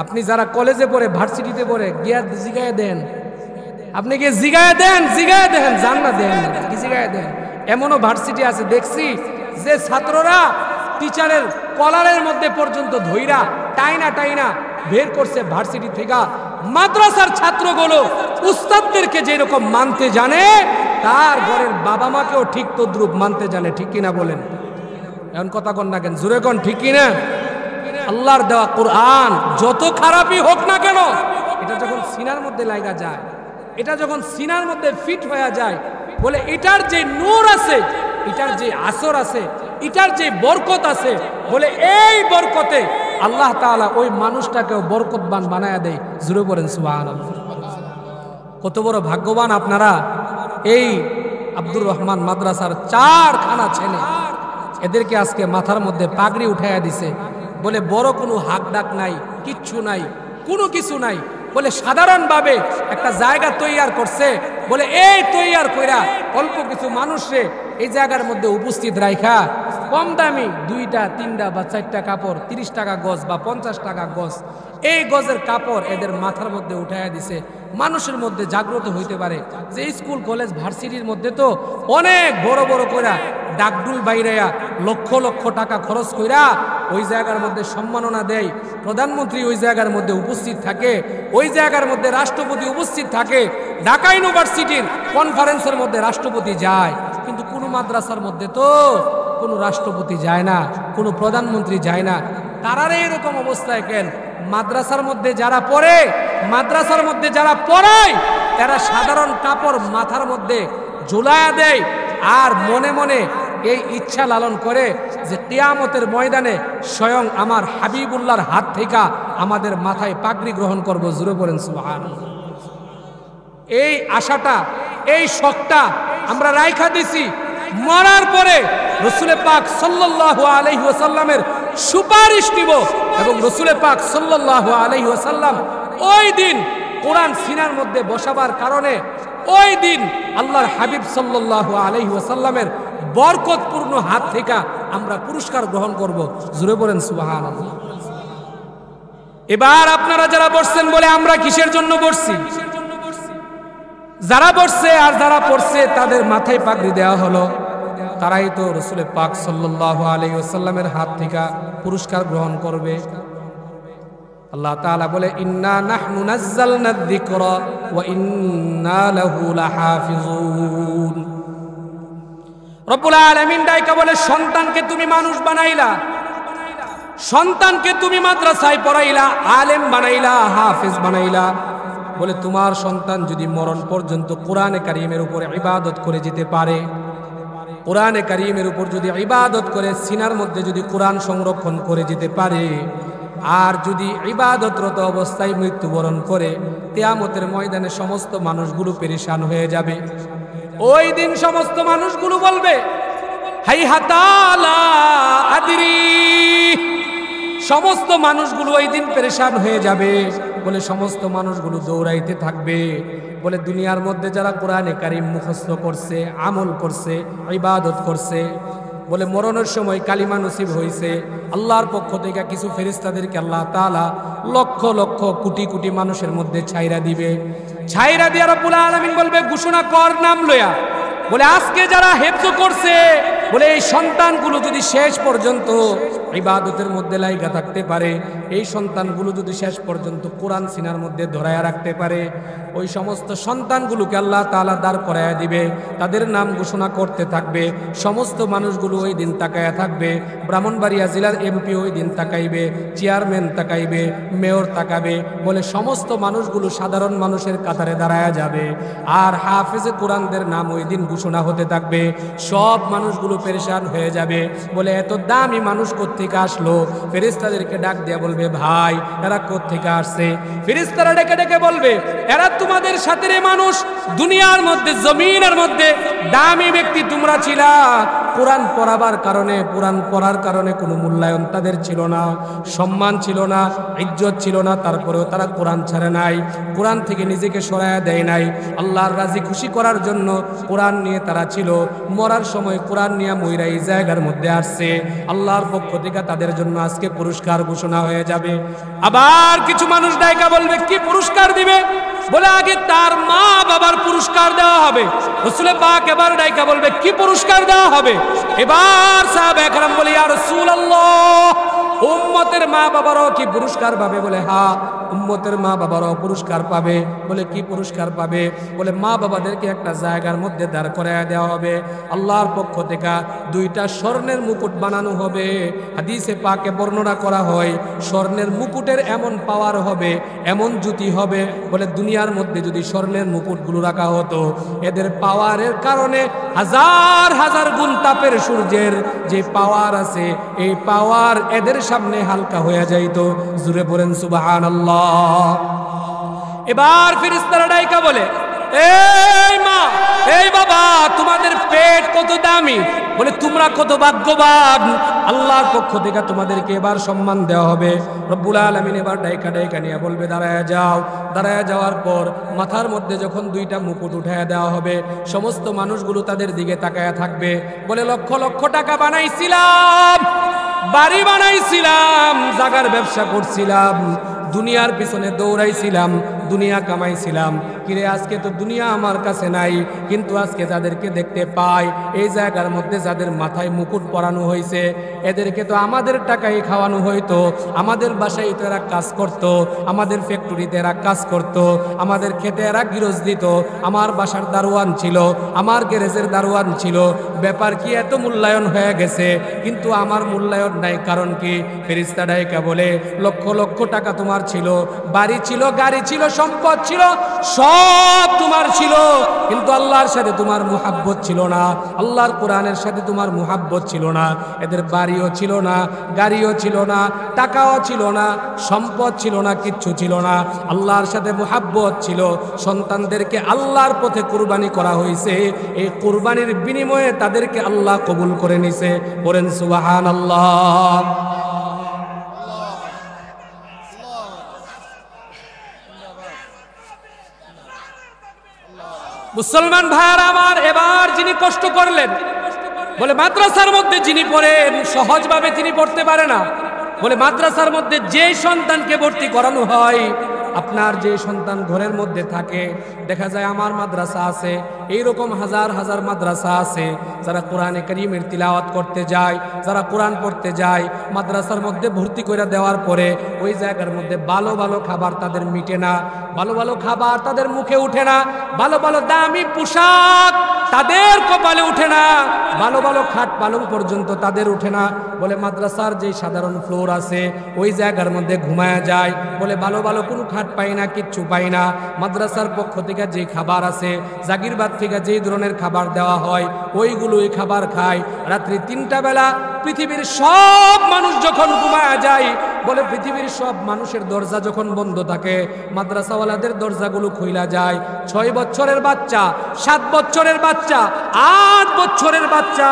আপনি যারা কলেজে পড়ে, ভার্সিটিতে পড়ে, গিয়া জিগায় দেন, আপনি গিয়ে জিগায় দেন, জান না দেন কি জিগায় দেন। এমনও ভার্সিটি আছে দেখছি যে ছাত্ররা টিচারের কলারের মধ্যে পর্যন্ত ধইরা টাইনা বের করছে ভার্সিটি থেকে। মাদ্রাসার ছাত্রগুলো উস্তাদদেরকে যেরকম মানতে জানে, তার ঘরের বাবা মাকেও ঠিক তদ্রুপ মানতে জানে। ঠিক কিনা বলেন? এমন কথা কন না কেন? জোরে কন, ঠিক কিনা? আল্লাহর দেওয়া কোরআন যত খারাপই হোক না কেন, এটা যখন সিনার মধ্যে লাগা যায়, এটা যখন সিনার মধ্যে ফিট হয়ে যায়, বলে এটার যে নূর আছে, এটার যে আসর আছে, এটার যে বরকত আছে, বলে এই বরকতে আল্লাহ তাআলা ওই মানুষটাকেও বরকতবান বানায়া দেয়। জুড়ে পড়েন সুবহানাল্লাহ। কত বড় ভাগ্যবান আপনারা। এই আব্দুর রহমান মাদ্রাসার 4খানা ছেলে, এদেরকে আজকে মাথার মধ্যে পাগড়ি উঠাইয়া দিছে। বলে বড় কোনো হাক ডাক নাই, কিচ্ছু নাই, কোনো কিছু নাই। বলে সাধারণভাবে একটা জায়গা তৈয়ার করছে, বলে এই তৈয়ার কইরা অল্প কিছু মানুষে এই জায়গার মধ্যে উপস্থিত রাইখা কম দামি 2টা 3টা বা 4টা কাপড়, 30 টাকা গজ বা 50 টাকা গজ, এই গজের কাপড় এদের মাথার মধ্যে উঠাইয়া দিছে। মানুষের মধ্যে জাগ্রত হইতে পারে যে স্কুল কলেজ ভার্সিটির মধ্যে তো অনেক বড় বড় কইরা ডাকডুল বাইরাইয়া লক্ষ লক্ষ টাকা খরচ কইরা ওই জায়গার মধ্যে সম্মাননা দেয়। প্রধানমন্ত্রী ওই জায়গার মধ্যে উপস্থিত থাকে, ওই জায়গার মধ্যে রাষ্ট্রপতি উপস্থিত থাকে। ঢাকা ইউনিভার্সিটির কনফারেন্সের মধ্যে রাষ্ট্রপতি যায়, কিন্তু কোনো মাদ্রাসার মধ্যে তো কোনো রাষ্ট্রপতি যায় না, কোনো প্রধানমন্ত্রী যায় না। তারারে এরকম অবস্থায় কেন? মাদ্রাসার মধ্যে যারা পড়ে, মাদ্রাসার মধ্যে যারা পড়ায়, তারা সাধারণ কাপড় মাথার মধ্যে ঝুলায়া দেয়, আর মনে মনে এই ইচ্ছা লালন করে যে কিয়ামতের ময়দানে স্বয়ং আমার হাবিবুল্লাহর হাত থেকে আমাদের মাথায় পাগড়ি গ্রহণ করব। জুড়ে পড়েন সুবহানাল্লাহ। এই আশাটা, এই শখটা আমরা রাইখা দিছি। মরার পরে রাসূল পাক সাল্লাল্লাহু আলাইহি ওয়াসাল্লামের সুপারিশ নিব, এবং রাসূল পাক সাল্লাল্লাহু আলাইহি ওয়াসাল্লাম ওই দিন কোরআন সিনার মধ্যে বসাবার কারণে ওই দিন আল্লাহর হাবিব সাল্লাল্লাহু আলাইহি ওয়াসাল্লামের বরকতপূর্ণ হাত থেকে আমরা পুরস্কার গ্রহণ করব। জুড়ে পড়েন সুবহানাল্লাহ। এবার আপনারা যারা বসছেন, বলে আমরা কিসের জন্য বসছি? যারা বসছে আর যারা পড়ছে তাদের মাথায় পাগড়ি দেওয়া হলো, তারাই তো রাসূল পাক সাল্লাল্লাহু আলাইহি ওয়াসাল্লামের হাত থেকে পুরস্কার গ্রহণ করবে। আল্লাহ তাআলা বলে ইন্না নাহনু নাযালনা যিকরা ওয়া ইন্না লাহু লাহাফিজুন। রব্বুল আলামিন ডাইকা বলে সন্তানকে তুমি মানুষ বানাইলা, সন্তানকে তুমি মাদ্রাসায় পড়াইলা, আলেম বানাইলা, হাফেজ বানাইলা। বলে তোমার সন্তান যদি মরণ পর্যন্ত কোরআনে কারীমের উপরে ইবাদত করে যেতে পারে, কোরআনে কারীমের উপর যদি ইবাদত করে, সিনার মধ্যে যদি কোরআন সংরক্ষণ করে যেতে পারে, আর যদি ইবাদতরত অবস্থায় মৃত্যুবরণ করে, কিয়ামতের ময়দানে সমস্ত মানুষগুলো পেরেশান হয়ে যাবে। ওই দিন সমস্ত মানুষগুলো বলবে হাইহাতা লা আদরি। সমস্ত মানুষগুলো ওই দিন পেরেশান হয়ে যাবে। বলে সমস্ত মানুষগুলো দৌড়াইতে থাকবে। বলে দুনিয়ার মধ্যে যারা কোরআনে কারীম মুখস্থ করছে, আমল করছে, ইবাদত করছে, বলে মরণের সময় কালিমা নসিব হয়েছে, আল্লাহর পক্ষ থেকে কিছু ফেরেশতাদেরকে আল্লাহ তাআলা লক্ষ লক্ষ কোটি কোটি মানুষের মধ্যে ছাইরা দিবে। ছাইরা দিয়া রব্বুল আলামিন বলবে ঘোষণা কর নাম লয়া। বলে আজকে যারা হেফজ করছে বলে এই সন্তানগুলো যদি শেষ পর্যন্ত ইবাদতের মধ্যে লাইগা থাকতে পারে, এই সন্তানগুলো যদি শেষ পর্যন্ত কোরআন সিনার মধ্যে ধরায়া রাখতে পারে, ওই সমস্ত সন্তানগুলোকে আল্লাহ তাআলা দাঁড় করায়া দিবে, তাদের নাম ঘোষণা করতে থাকবে। সমস্ত মানুষগুলো ওই দিন তাকায়া থাকবে। ব্রাহ্মণবাড়িয়া জেলার এমপি ওই দিন তাকাইবে, চেয়ারম্যান তাকাইবে, মেয়র তাকাবে, বলে সমস্ত মানুষগুলো সাধারণ মানুষের কাতারে দাঁড়ায়া যাবে। আর হাফেজে কোরআনদের নাম ওই দিন ঘোষণা হতে থাকবে। সব মানুষগুলো পেরেশান হয়ে যাবে, বলে এত দামি মানুষ কোত্থেকে আসলো? ফেরেশতাদেরকে ডাক দিয়া বলবে, ভাই এরা কোত্থেকে আসছে? ফেরেশতারা ডেকে ডেকে বলবে, এরা তোমাদের সাথে মানুষ, দুনিয়ার মধ্যে জমিনের মধ্যে দামি ব্যক্তি তোমরা ছিলা। কোরআন পড়াবার কারণে, কোরআন পড়ার কারণে কোনো মূল্যায়ন তাদের ছিল না, সম্মান ছিল না, ইজ্জত ছিল না। তারপরেও তারা কোরআন ছাড়ে নাই, কোরআন থেকে নিজেকে সরায়া দেয় নাই। আল্লাহর রাজি খুশি করার জন্য কোরআন নিয়ে তারা ছিল। মরার সময় কোরআন নিয়ে মইরা এই জায়গার মধ্যে আসছে। আল্লাহর পক্ষ থেকে তাদের জন্য আজকে পুরস্কার ঘোষণা হয়ে যাবে। আবার কিছু মানুষ ডাইকা বলবে, কি পুরস্কার দিবে? বলে আগে তার মা বাবার পুরস্কার দেওয়া হবে। রাসূল পাক এবার ডাইকা বলবে, কি পুরস্কার দেওয়া হবে? এবার সাহাবা একরাম বলে, ইয়া রাসূলুল্লাহ, উম্মতের মা বাবারও কি পুরস্কার পাবে? বলে হ্যাঁ, উম্মতের মা বাবারও পুরস্কার পাবে। বলে কি পুরস্কার পাবে? বলে মা বাবাদেরকে একটা জায়গার মধ্যে দাঁড় করায় দেওয়া হবে। আল্লাহর পক্ষ থেকে 2টা স্বর্ণের মুকুট বানানো হবে। হাদিসে পাকে বর্ণনা করা হয়, স্বর্ণের মুকুটের এমন পাওয়ার হবে, এমন জ্যোতি হবে, বলে দুনিয়ার মধ্যে যদি স্বর্ণের মুকুটগুলো রাখা হতো, এদের পাওয়ারের কারণে হাজার হাজার গুণ তাপের সূর্যের যে পাওয়ার আছে, এই পাওয়ার এদের সামনে হালকা হয়ে যাইত। জুড়ে পড়েন সুবহানাল্লাহ। এবার ফেরেশতারা ডাইকা বলে, এই মা, এই বাবা, তোমাদের পেট কত দামি, বলে তোমরা কত ভাগ্যবান। আল্লাহর পক্ষ থেকে তোমাদেরকে এবার সম্মান দেওয়া হবে। রব্বুল আলামিন এবার ডাইকা ডাইকা নিয়ে বলবে, দাঁড়ায় যাও। দাঁড়ায় যাওয়ার পর মাথার মধ্যে যখন 2টা মুকুট উঠায় দেওয়া হবে, সমস্ত মানুষগুলো তাদের দিকে তাকায়া থাকবে। বলে লক্ষ লক্ষ টাকা বানাইছিলাম, বাড়ি বানাইছিলাম, জাগার ব্যবসা করছিলাম, দুনিয়ার পিছনে দৌড়াইছিলাম, দুনিয়া কামাইছিলাম, কিরে আজকে তো দুনিয়া আমার কাছে নাই। কিন্তু আজকে যাদেরকে দেখতে পাই, এই জায়গার মধ্যে যাদের মাথায় মুকুট পরানো হয়েছে, এদেরকে তো আমাদের টাকায় খাওয়ানো হইতো, আমাদের বাসায় তো এরা কাজ করত, আমাদের ফ্যাক্টরিতে এরা কাজ করত, আমাদের খেতে এরা গিরজ দিত, আমার বাসার দারোয়ান ছিল, আমার গ্যারেজের দারোয়ান ছিল। ব্যাপার কি এত মূল্যায়ন হয়ে গেছে, কিন্তু আমার মূল্যায়ন নাই। কারণ কি? ফেরেশতা ডাইকা বলে, লক্ষ লক্ষ টাকা তোমার ছিল, বাড়ি ছিল, গাড়ি ছিল, সম্পদ ছিল, সব তোমার ছিল, কিন্তু আল্লাহর সাথে তোমার মুহাব্বত ছিল না, আল্লাহর কোরআনের সাথে তোমার মুহাব্বত ছিল না। এদের বাড়িও ছিল না, গাড়িও ছিল না, টাকাও ছিল না, সম্পদ ছিল না, কিচ্ছু ছিল না। আল্লাহর সাথে মুহাব্বত ছিল। সন্তানদেরকে আল্লাহর পথে কুরবানি করা হয়েছে, এই কুরবানির বিনিময়ে তাদেরকে আল্লাহ কবুল করে নিছে। বলেন সুবহানাল্লাহ। মুসলমান ভাইরা আমার, এবার যিনি কষ্ট করলেন, বলে মাদ্রাসার মধ্যে যিনি পড়েন, সহজভাবে তিনি পড়তে পারে না। বলে মাদ্রাসার মধ্যে যে সন্তানকে ভর্তি করানো হয়, আপনার যে সন্তান ঘরের মধ্যে থাকে, দেখা যায় আমার মাদ্রাসা আছে, এইরকম হাজার হাজার মাদ্রাসা আছে, যারা কোরআনে কারীমের তিলাওয়াত করতে যায়, যারা কোরআন পড়তে যায়, মাদ্রাসার মধ্যে ভর্তি করে দেওয়ার পরে ওই জায়গার মধ্যে ভালো ভালো খাবার তাদের মিটে না, ভালো ভালো খাবার তাদের মুখে উঠে না, ভালো ভালো দামি পোশাক তাদের কপালে উঠে না, ভালো ভালো খাট পালং পর্যন্ত তাদের উঠে না। বলে মাদ্রাসার যে সাধারণ ফ্লোর আছে, ওই জায়গার মধ্যে ঘুমায়া যায়। বলে ভালো ভালো কোনো খাট পাই না, কিচ্ছু পাই না। মাদ্রাসার পক্ষ থেকে যে খাবার আছে, জাগিরবাদ থেকে যেই ধরনের খাবার দেওয়া হয়, ওইগুলোই খাবার খায়। রাত্রি 3টা বেলা পৃথিবীর সব মানুষ যখন ঘুমায়া যায়, বলে পৃথিবীর সব মানুষের দরজা যখন বন্ধ থাকে, মাদ্রাসাওয়ালাদের দরজাগুলো খুইলা যায়। 6 বছরের বাচ্চা, 7 বছরের বাচ্চা, 8 বছরের বাচ্চা,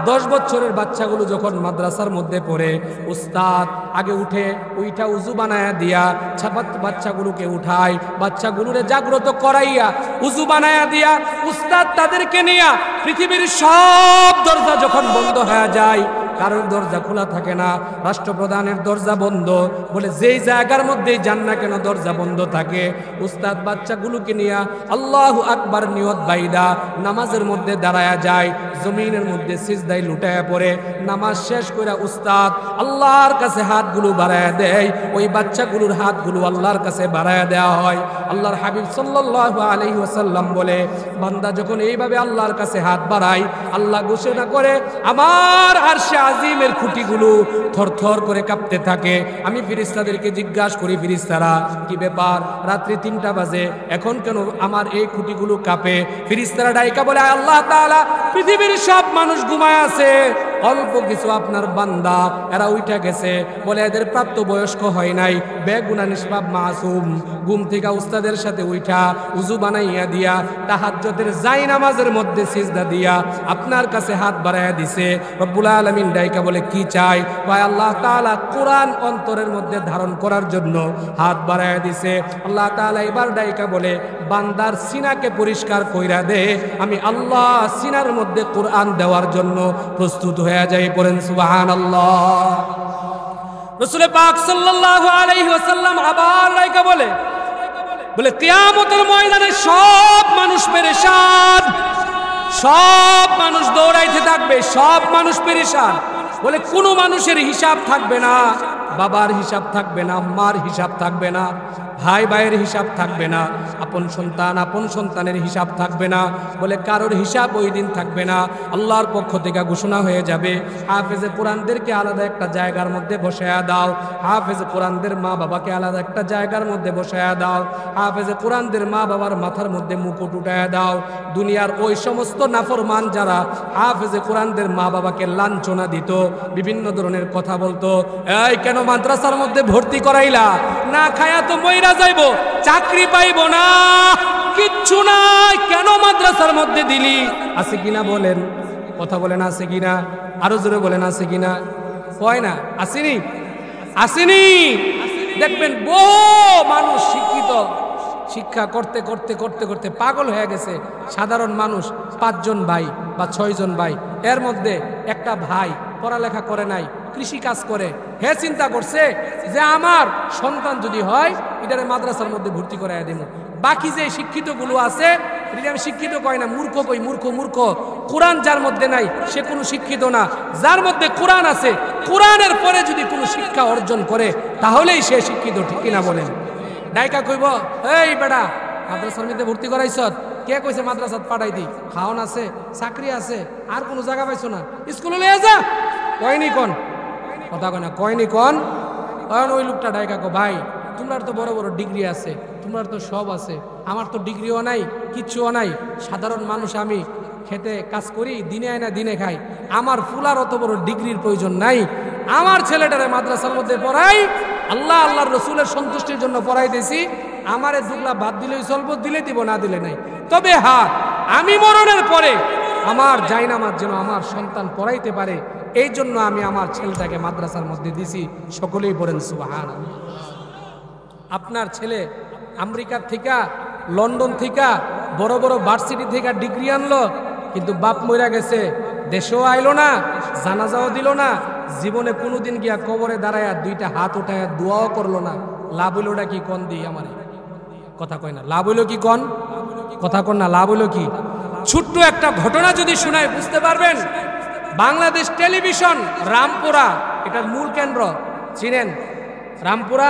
10 বছরের বাচ্চাগুলো যখন মাদ্রাসার মধ্যে পড়ে, উস্তাদ আগে উইঠা উজু বানায়া দিয়া বাচ্চাগুলোকে উঠায়, বাচ্চাগুলোরে জাগ্রত করাইয়া উজু বানায়া দিয়া উস্তাদ তাদেরকে নিয়া পৃথিবীর সব দরজা যখন বন্ধ হয়ে যায়, কারোর দরজা খোলা থাকে না, রাষ্ট্রপ্রধানের দরজা বন্ধ। বলে যেই জায়গার মধ্যে যান না কেন দরজা বন্ধ থাকে, উস্তাদ বাচ্চাগুলোকে নিয়ে আল্লাহু আকবার নিয়ত বাইদা নামাজের মধ্যে দাঁড়ায়া যায়, জমিনের মধ্যে সিজদায় লুটায়া পড়ে নামাজ শেষ করে উস্তাদ আল্লাহর কাছে হাতগুলো বাড়ায়া দেয়। ওই বাচ্চাগুলোর হাতগুলো আল্লাহর কাছে বাড়ায়া দেওয়া হয়। আল্লাহর হাবিব সাল্লাল্লাহু আলাইহি ওয়াসাল্লাম বলে, বান্দা যখন এইভাবে আল্লাহর কাছে হাত বাড়ায়, আল্লাহ ঘোষণা করে আমার আরশে আজিমের খুঁটিগুলো থরথর করে কাঁপতে থাকে। আমি ফেরেশতাদেরকে জিজ্ঞাসা করি, ফেরেশতারা কি ব্যাপার, রাত্রি 3টা বাজে, এখন কেন আমার এই খুঁটিগুলো কাঁপে? ফেরেশতারা ডাইকা বলে, আল্লাহ তাআলা পৃথিবীর সব মানুষ ঘুমায় আছে, অল্প কিছু আপনার বান্দা এরা উঠা গেছে। বলে এদের প্রাপ্ত বয়স্ক হয় নাই, বেগুনা নিষ্পাপ মাসুম, ঘুম থেকে উস্তাদের সাথে উঠা উজু বানাইয়া দিয়া তাহাজ্জুদের যাই নামাজের মধ্যে সিজদা দিয়া আপনার কাছে হাত বাড়াইয়া দিছে। রব্বুল আলামিন ডাইকা বলে কি চাই? ভাই আল্লাহ তাআলা কোরআন অন্তরের মধ্যে ধারণ করার জন্য হাত বাড়াইয়া দিছে। আল্লাহ তাআলা এবার ডাইকা বলে, বান্দার সিনাকে পরিষ্কার কইরা দে, আমি আল্লাহ সিনার মধ্যে কোরআন দেওয়ার জন্য প্রস্তুত হয়ে যাই। পড়েন সুবহানাল্লাহ। রাসূল পাক সাল্লাল্লাহু আলাইহি ওয়াসাল্লাম আবার ডাইকা বলে কিয়ামতের ময়দানে সব মানুষ পেরেশান, সব মানুষ দৌড়াইতে থাকবে, সব মানুষ পেরেশান। বলে কোনো মানুষের হিসাব থাকবে না, বাবার হিসাব থাকবে না, মার হিসাব থাকবে না, ভাই ভাইয়ের হিসাব থাকবে না, আপন সন্তানের হিসাব থাকবে না। বলে কারোর হিসাব ওই দিন থাকবে না। আল্লাহর পক্ষ থেকে ঘোষণা হয়ে যাবে, হাফেজে কোরআনদেরকে আলাদা একটা জায়গার মধ্যে বসায়া দাও, হাফেজে কোরআনদের মা বাবাকে আলাদা একটা জায়গার মধ্যে বসায়া দাও, হাফেজে কোরআনদের মা বাবার মাথার মধ্যে মুকুট উঠায়া দাও। দুনিয়ার ওই সমস্ত নাফরমান যারা হাফেজে কোরআনদের মা বাবাকে লাঞ্ছনা দিত, বিভিন্ন ধরনের কথা বলতো, এই কেন মাদ্রাসার মধ্যে ভর্তি করাইলা, না খায়া তো মইরা যাইব, চাকরি পাইব না, কিচ্ছু নাই, কেন মাদ্রাসার মধ্যে দিলি? আছে কিনা বলেন, কথা বলেন, আছে কিনা? আরো জোরে বলেন, আছে কিনা? হয় না? আসেনি? আসেনি? দেখবেন বহু মানুষ শিক্ষিত, শিক্ষা করতে করতে করতে করতে পাগল হয়ে গেছে। সাধারণ মানুষ 5 জন ভাই বা 6 জন ভাই, এর মধ্যে একটা ভাই পড়ালেখা করে নাই, কৃষি কাজ করে। হে চিন্তা করছে যে আমার সন্তান যদি হয় এটারে মাদ্রাসার মধ্যে ভর্তি করাইয়া দেব। বাকি যে শিক্ষিত গুলো আছে, এটা আমি শিক্ষিত কয় না, মূর্খ কই, মূর্খ। কোরআন যার মধ্যে নাই সে কোনো শিক্ষিত না, যার মধ্যে কোরআন আছে, কোরআনের পরে যদি কোনো শিক্ষা অর্জন করে তাহলেই সে শিক্ষিত, ঠিক কিনা বলেন? ডাইকা কইব, এই বেটা মাদ্রাসার মধ্যে ভর্তি করাইছ, কে কইছে মাদ্রাসাত পাঠাই দি? খাওয়ান আছে, চাকরি আছে, আর কোনো জায়গা পাইছো না, স্কুলে লয়ে যা। কয়নি কোন কথা কয় না, কয়নি কোন? কারণ ওই লোকটা ডাইকা কো, ভাই তোমরা তো বড় বড় ডিগ্রি আছে, তোমরা তো সব আছে, আমার তো ডিগ্রিও নাই, কিচ্ছুও নাই, সাধারণ মানুষ, আমি খেতে কাজ করি, দিনে আয় না দিনে খাই, আমার ফুলার অত বড় ডিগ্রির প্রয়োজন নাই, আমার ছেলেটারে মাদ্রাসার মধ্যে পড়াই, আল্লাহ আল্লাহর রসুলের সন্তুষ্টির জন্য পড়াইতেছি, আমারে দুগলা বাদ দিলেই চলবো, দিলে দিব, না দিলে নাই। তবে হ্যাঁ, আমি মরণের পরে আমার জায়নামাজ যেন আমার সন্তান পড়াইতে পারে, এই জন্য আমি আমার ছেলেটাকে মাদ্রাসার মধ্যে দিছি। সকলেই পড়েন সুবহানাল্লাহ। আপনার ছেলে আমেরিকার থেকে, লন্ডন থেকে, বড় বড় ভার্সিটি থেকে ডিগ্রি আনলো, কিন্তু বাপ মইরা গেছে, দেশেও আইলো না, জানাজাও দিল না, জীবনে কোনোদিন গিয়া কবরে দাঁড়ায়া 2টা হাত উঠায়া দোয়াও করলো না। লাভ হইলোটা কি? কন দিই আমারে, কথা কয় না, লাভ হইলো কি? কন, কথা কন না, লাভ হইলো কি? ছোট্ট একটা ঘটনা যদি শোনায় বুঝতে পারবেন। বাংলাদেশ টেলিভিশন রামপুরা, এটার মূল কেন্দ্র চিনেন? রামপুরা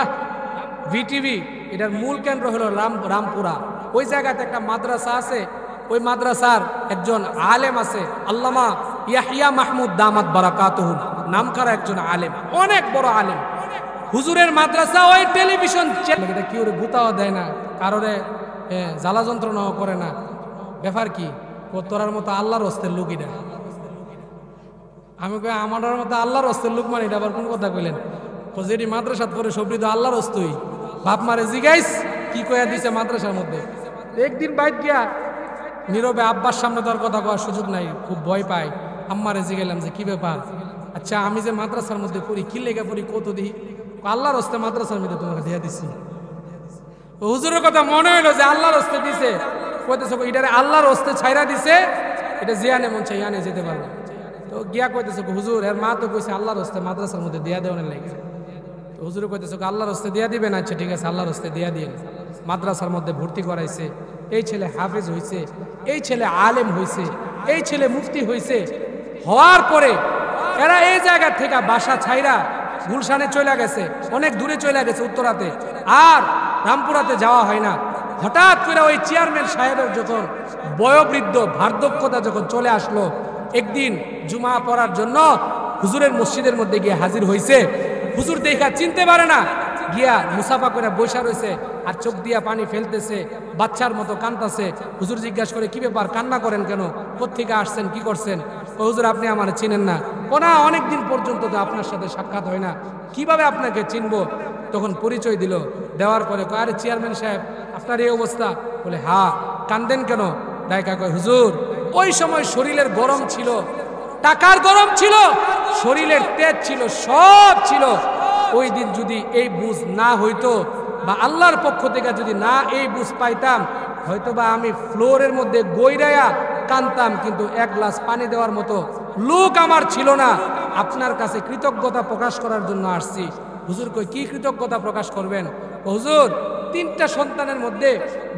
ভিটিভি, এটার মূল কেন্দ্র হলো রামপুরা। ওই জায়গাতে একটা মাদ্রাসা আছে, ওই মাদ্রাসার একজন আলেম আছে, আল্লামা ইয়াহিয়া মাহমুদ দামাত বারাকাতুহু নামকার একজন আলেম, অনেক বড় আলেম। হুজুরের মাদ্রাসা ওই টেলিভিশন চ্যানেল, কি ওরে গুতাও দেয় না, কারোরে জ্বালা যন্ত্রণাও করে না। ব্যাপার কি? তোরার মতো আল্লাহর হস্তের লোক এটা। আমি কই আমার মতো আল্লাহর হস্তের লোক মানে এটা আবার কোন কথা কইলেন? যেটি মাদ্রাসাত পরে সবরি তো আল্লাহর হস্তই। বাপ মারে জিগাইস কি কয়া দিছে মাদ্রাসার মধ্যে। একদিন বাইট গিয়া নীরবে আব্বার সামনে তোর কথা কওয়ার সুযোগ নাই, খুব ভয় পাই। আম্মারে জিগাইলাম যে কি ব্যাপার, আচ্ছা আমি যে মাদ্রাসার মধ্যে পড়ি, কি লেগে পড়ি কত দিই? আল্লাহর হস্তে মাদ্রাসার মধ্যে তোমাকে দিয়ে দিছি। হুজুরের কথা মনে হইলো যে আল্লাহর হস্তে দিছে, কইতেছে এটারে আল্লাহর হস্তে ছাইরা দিছে, এটা জিয়ানে মন চাই আনে যেতে পারবে। তো গিয়া কইতেছে হুজুর এর মা তো কইছে আল্লাহর হস্তে মাদ্রাসার মধ্যে দিয়া দেওয়ার লাগে। তো হুজুর কইতেছে আল্লাহর হস্তে দিয়া দিবেন, আচ্ছা ঠিক আছে আল্লাহর হস্তে দিয়া দিন। মাদ্রাসার মধ্যে ভর্তি করাইছে, এই ছেলে হাফেজ হইছে, এই ছেলে আলেম হইছে, এই ছেলে মুফতি হইছে। হওয়ার পরে এরা এই জায়গা থেকে বাসা ছাইরা গুলশানে চলে গেছে, অনেক দূরে চলে গেছে উত্তরাতে, আর রামপুরাতে যাওয়া হয় না। হঠাৎ করে ওই চেয়ারম্যান সাহেবের যখন বয়োবৃদ্ধ বার্ধক্যতা যখন চলে আসলো, একদিন জুমা পড়ার জন্য হুজুরের মসজিদের মধ্যে গিয়ে হাজির হয়েছে। হুজুর দেখা চিনতে পারে না, গিয়া মুসাফা করে বসা রয়েছে আর চোখ দিয়া পানি ফেলতেছে, বাচ্চার মতো কাঁদতেছে। হুজুর জিজ্ঞাসা করে কি ব্যাপার, কান্না করেন কেন, কোত্থেকে আসছেন, কি করছেন? ও হুজুর আপনি আমার চিনেন না। ও না, অনেকদিন পর্যন্ত তো আপনার সাথে সাক্ষাৎ হয় না, কিভাবে আপনাকে চিনবো? তখন পরিচয় দিল, দেওয়ার পরে আরে চেয়ারম্যান সাহেব আপনার এই অবস্থা? বলে হ্যাঁ। কান্দেন কেন? ডাইকা কয় হুজুর ওই সময় শরীরের গরম ছিল, টাকার গরম ছিল, শরীরের তেজ ছিল, সব ছিল। ওই দিন যদি এই বুঝ না হইতো বা আল্লাহর পক্ষ থেকে যদি না এই বুঝ পাইতাম, হয়তো বা আমি ফ্লোরের মধ্যে গইরাইয়া কানতাম, কিন্তু এক গ্লাস পানি দেওয়ার মতো লোক আমার ছিল না। আপনার কাছে কৃতজ্ঞতা প্রকাশ করার জন্য আসছি। হুজুর কই কি কৃতজ্ঞতা প্রকাশ করবেন? হুজুর 3টা সন্তানের মধ্যে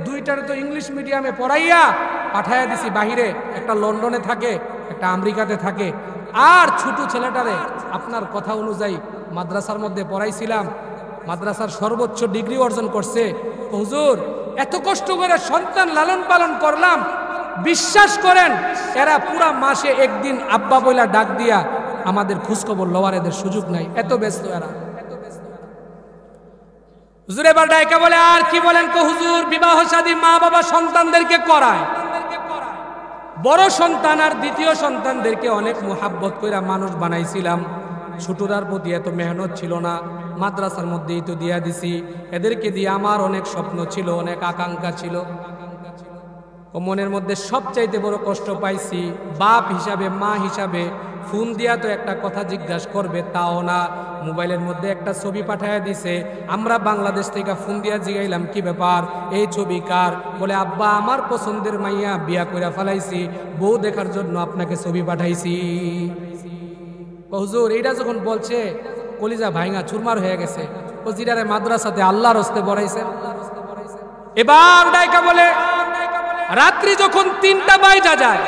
2টারে তো ইংলিশ মিডিয়ামে পড়াইয়া পাঠাইয়া দিছি বাহিরে, একটা লন্ডনে থাকে, একটা আমেরিকাতে থাকে, আর ছোট ছেলেটারে আপনার কথা অনুযায়ী মাদ্রাসার মধ্যে পড়াইছিলাম, মাদ্রাসার সর্বোচ্চ ডিগ্রি অর্জন করছে। হুজুর এত কষ্ট করে সন্তান লালন পালন করলাম, বিশ্বাস করেন এরা পুরা মাসে একদিন আব্বা বইলা ডাক দিয়া আমাদের খোঁজখবর লওয়ার এদের সুযোগ নাই, এত ব্যস্ত এরা। হুজুর এবার ডাইকা বলে আর কি বলেন? হুজুর বিবাহ শাদী মা বাবা সন্তানদেরকে করায়, বড় সন্তান আর দ্বিতীয় সন্তানদেরকে অনেক মুহাব্বত কইরা মানুষ বানাইছিলাম, ছোটরার প্রতি এত মেহনত ছিল না, মাদ্রাসার মধ্যেই তো দিয়া দিছি। এদেরকে দিয়ে আমার অনেক স্বপ্ন ছিল, অনেক আকাঙ্ক্ষা ছিল, ও মনের মধ্যে সবচাইতে বড় কষ্ট পাইছি বাপ হিসাবে, মা হিসাবে। ফোন দিয়া তো একটা কথা জিজ্ঞাসা করবে তাও না, মোবাইলের মধ্যে একটা ছবি পাঠাইয়া দিছে। আমরা বাংলাদেশ থেকে ফোন দিয়া জিগাইলাম কি ব্যাপার, এই ছবি কার? বলে আব্বা আমার পছন্দের মাইয়া বিয়া কইরা ফেলাইছি, বউ দেখার জন্য আপনাকে ছবি পাঠাইছি। হুজুর এইটা যখন বলছে কলিজা ভাইঙা চুরমার হয়ে গেছে। ও জিরারে মাদ্রাসাতে আল্লাহর হস্তে পড়াইছে। এবার ডাইকা বলে রাত্রি যখন 3টা বাইজা যায়,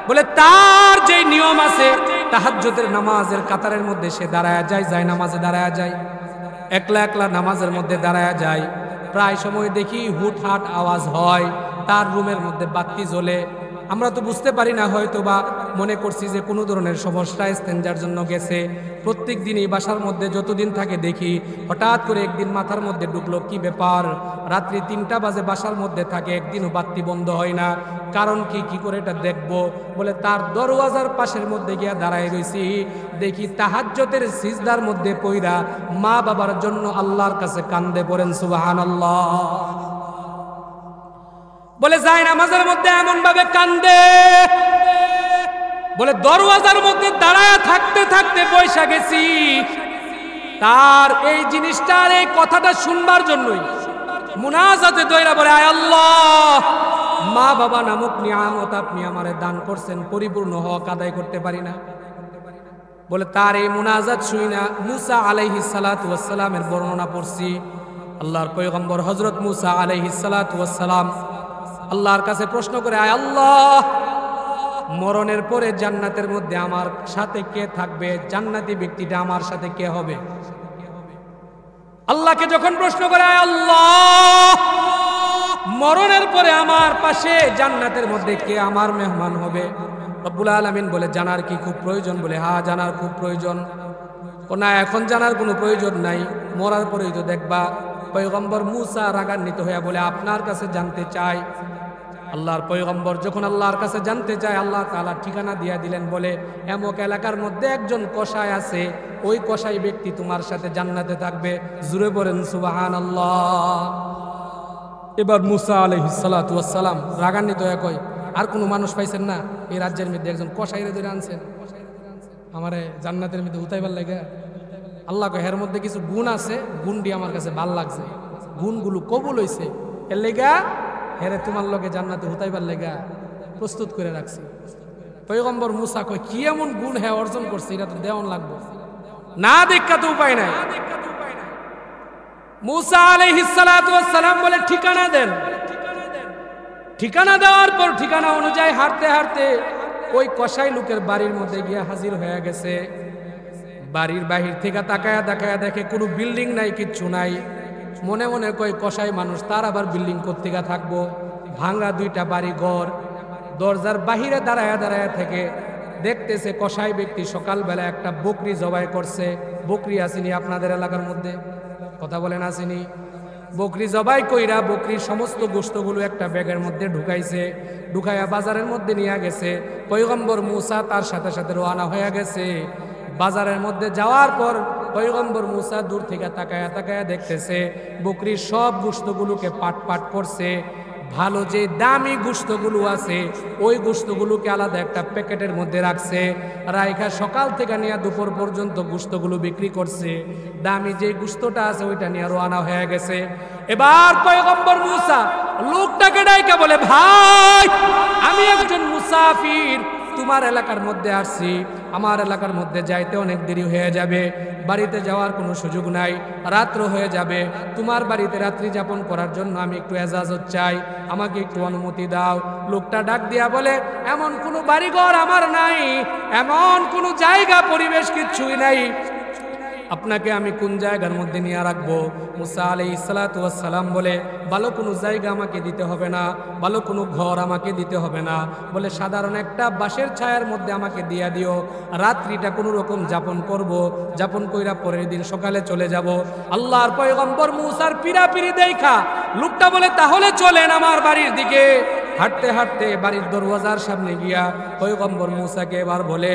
বলে তার যে নিয়ম আছে তাহাজ্জুদের নামাজের কাতারের মধ্যে সে দাঁড়ায়া যায়, যায় নামাজে দাঁড়ায়া যায়, একলা একলা নামাজের মধ্যে দাঁড়ায়া যায়। প্রায় সময় দেখি হুটহাট আওয়াজ হয়, তার রুমের মধ্যে বাতি জ্বলে। আমরা তো বুঝতে পারি না, হয়তো বা মনে করছি যে কোনো ধরনের সমস্যা ইস্তেঞ্জার জন্য গেছে। প্রত্যেক দিন এই বাসার মধ্যে যতদিন থাকে দেখি, হঠাৎ করে একদিন মাথার মধ্যে ঢুকলো কি ব্যাপার, রাত্রি 3টা বাজে বাসার মধ্যে থাকে, একদিনও বাতি বন্ধ হয় না, কারণ কি, কি করে এটা দেখবো? বলে তার দরওয়াজার পাশের মধ্যে গিয়া দাঁড়ায় রয়েছি, দেখি তাহাজ্জুদের সিজদার মধ্যে পইরা মা বাবার জন্য আল্লাহর কাছে কান্দে। পড়েন সুবহানাল্লাহ। বলে যায় নামাজের মধ্যে এমন ভাবে কান্দে, বলে দরওয়াজার মধ্যে দাঁড়ায় থাকতে থাকতে পয়সা গেছি তার এই জিনিসটার এই কথাটা শুনবার জন্যই। মুনাজাতে দইরা বলে আয় আল্লাহ, মা বাবা নামক নিয়ামত আপনি আমারে দান করছেন, পরিপূর্ণ হক আদায় করতে পারি না। বলে তার এই মুনাজাত শুই না মুসা আলাইহিস সালাতু ওয়াস সালামের বর্ণনা পড়ছি। আল্লাহর পয়গম্বর হযরত মুসা আলাইহিস সালাতু ওয়াস সালাম আল্লাহর কাছে প্রশ্ন করে আয় আল্লাহ, মরণের পরে জান্নাতের মধ্যে আমার সাথে কে থাকবে? জান্নাতি ব্যক্তিটা আমার সাথে কে হবে? আল্লাহকে যখন প্রশ্ন করে আয় আল্লাহ, মরণের পরে আমার পাশে জান্নাতের মধ্যে কে আমার মেহমান হবে? রব্বুল আলামিন বলে জানার কি খুব প্রয়োজন? বলে হ্যাঁ জানার খুব প্রয়োজন। না এখন জানার কোনো প্রয়োজন নাই, মরার পরেই তো দেখবা। পয়গম্বর মুসা রাগান্বিত হইয়া বলে আপনার কাছে জানতে চাই। আল্লাহর পয়গম্বর যখন আল্লাহর কাছে জানতে চায়, আল্লাহ তাআলা ঠিকানা দিয়া দিলেন, বলে এমক এলাকার মধ্যে একজন কসাই আছে, ওই কসাই ব্যক্তি তোমার সাথে জান্নাতে থাকবে। জুড়ে বলেন সুবহানাল্লাহ। এবার মুসা আলাইহিস সালাতু ওয়াস সালাম রাগান্বিত হয়ে কয় আর কোনো মানুষ পাইছেন না এই রাজ্যের মধ্যে একজন কসাইরে ধরে আনছেন আমারে জান্নাতের মধ্যে উতাইবার লাগে? আল্লাহ কয় এর মধ্যে কিছু গুণ আছে, গুণটি আমার কাছে ভাল লাগছে, গুণগুলো কবুল হইছে, এর লেগা হেরে তোমার লগে জান্নাতে হুতাইবার লেগা প্রস্তুত করে রাখছি। পয়গম্বর মুসা কয় কি এমন গুণ হ্যাঁ অর্জন করছে, এটা তো দেওয়ান লাগবে, না দেখা তো উপায় নাই। মুসা আলাইহিস সালাতু ওয়াস সালাম বলে ঠিকানা দেন। ঠিকানা দেওয়ার পর ঠিকানা অনুযায়ী হাঁটতে হাঁটতে ওই কসাই লোকের বাড়ির মধ্যে গিয়ে হাজির হয়ে গেছে। বাড়ির বাহির থেকে তাকায়া তাকায়া দেখে কোনো বিল্ডিং নাই, কিচ্ছু নাই। মনে মনে কয় কসাই মানুষ, তার আবার বিল্ডিং কোত্থেকে থাকবো, ভাঙা দুইটা বাড়ি ঘর। দরজার বাহিরে দাঁড়ায়া দাঁড়ায়া থেকে দেখতেছে কসাই ব্যক্তি সকালবেলা একটা বকরি জবাই করছে। বকরি আসেনি আপনাদের এলাকার মধ্যে? কথা বলেন আসেনি? বকরি জবাই কইরা বকরির সমস্ত গোশতগুলো একটা ব্যাগের মধ্যে ঢুকাইছে, ঢুকাইয়া বাজারের মধ্যে নিয়ে গেছে। পয়গম্বর মুসা তার সাথে সাথে রওনা হয়ে গেছে। বাজারের মধ্যে যাওয়ার পর পয়গম্বর মুসা দূর থেকে তাকায়া তাকায়া দেখতেছে বকরির সব গোশতগুলোকে পাট পাট করছে। ভালো যে দামি গোশতগুলো আছে ওই গোশতগুলোকে আলাদা একটা প্যাকেটের মধ্যে রাখছে, রাইখা সকাল থেকে নিয়ে দুপুর পর্যন্ত গোশতগুলো বিক্রি করছে। দামি যে গোশতটা আছে ওইটা নিয়ে রওনা হয়ে গেছে। এবার পয়গম্বর মুসা লোকটাকে ডাইকা বলে, ভাই আমি একজন মুসাফির, তোমার এলাকার মধ্যে আসছি, আমার এলাকার মধ্যে যাইতে অনেক দেরি হয়ে যাবে, বাড়িতে যাওয়ার কোনো সুযোগ নাই, রাত্র হয়ে যাবে। তোমার বাড়িতে রাত্রি যাপন করার জন্য আমি একটু এজাজত চাই, আমাকে একটু অনুমতি দাও। লোকটা ডাক দিয়া বলে, এমন কোনো বাড়িঘর আমার নাই, এমন কোনো জায়গা পরিবেশ কিচ্ছুই নাই, আপনাকে আমি কোন জায়গার মধ্যে নিয়ে রাখবো? মুসা আলাইহিস সালাতু ওয়াস সালাম বলে, ভালো কোনো জায়গা আমাকে দিতে হবে না, ভালো কোনো ঘর আমাকে দিতে হবে না, বলে সাধারণ একটা বাঁশের ছায়ার মধ্যে আমাকে দিয়া দিও, রাত্রিটা কোনো রকম যাপন করব, যাপন কইরা পরের দিন সকালে চলে যাব। আল্লাহর পয়গম্বর মুসার পিরাপিরি দেখা লোকটা বলে, তাহলে চলেন আমার বাড়ির দিকে। হাঁটতে হাঁটতে বাড়ির দরওয়াজার সামনে গিয়া পয়গম্বর মুসাকে এবার বলে,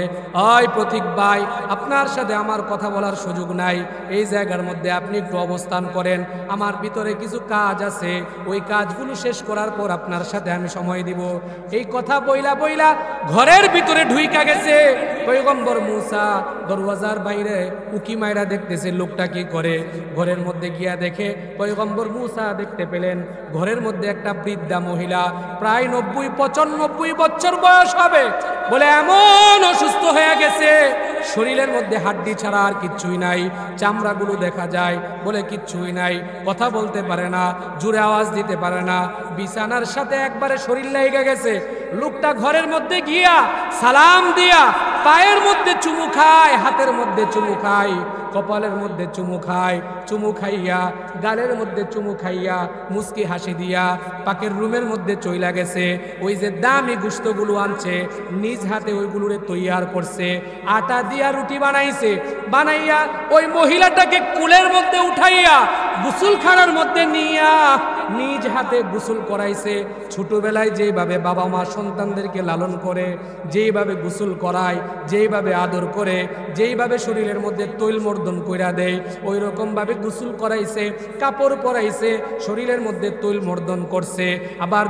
ওই প্রতীক ভাই, আপনার সাথে আমার কথা বলার সুযোগ নাই, এই জায়গার মধ্যে আপনি একটু অবস্থান করেন, আমার ভিতরে কিছু কাজ আছে, ওই কাজগুলো শেষ করার পর আপনার সাথে আমি সময় দিব। এই কথা বইলা বইলা ঘরের ভিতরে ঢুইকা গেছে। পয়গম্বর মুসা দরওয়াজার বাইরে উকি মাইরা দেখতেছে লোকটা কি করে। ঘরের মধ্যে গিয়া দেখে পয়গম্বর মুসা দেখতে পেলেন ঘরের মধ্যে একটা বৃদ্ধা মহিলা, প্রায় 90-95 বছর বয়স হবে, বলে এমন অসুস্থ হয়ে গেছে, শরীরের মধ্যে হাড্ডি ছাড়া আর কিচ্ছুই নাই, চামড়াগুলো দেখা যায়, বলে কিচ্ছুই নাই, কথা বলতে পারে না, জোরে আওয়াজ দিতে পারে না, বিছানার সাথে একবারে শরীর লেগে গেছে। লোকটা ঘরের মধ্যে গিয়া সালাম দিয়া পায়ের মধ্যে চুমু খায়, হাতের মধ্যে চুমু খায়, কপালের মধ্যে চুমু খায়, চুমু খাইয়া গালের মধ্যে চুমু খাইয়া মুস্কি হাসি দিয়া পাকের রুমের মধ্যে চইলা গেছে। ওই যে দামি গোশতগুলো আনছে নিজ হাতে ওইগুলোরে তৈয়ার করছে, আটা দিয়া রুটি বানাইছে, বানাইয়া ওই মহিলাটাকে কুলের মধ্যে উঠাইয়া গোসলখানার মধ্যে নিয়া নিজ হাতে গোসল করাইছে। ছোটবেলায় যেভাবে বাবা মা সন্তানদেরকে লালন করে, যেইভাবে গোসল করায়, যেইভাবে আদর করে, যেইভাবে শরীরের মধ্যে তৈল মর্দন কইরা দেয়, ওই রকম ভাবে গোসল করাইছে, কাপড় পরাইছে, শরীরের মধ্যে তৈল মর্দন করছে, আবার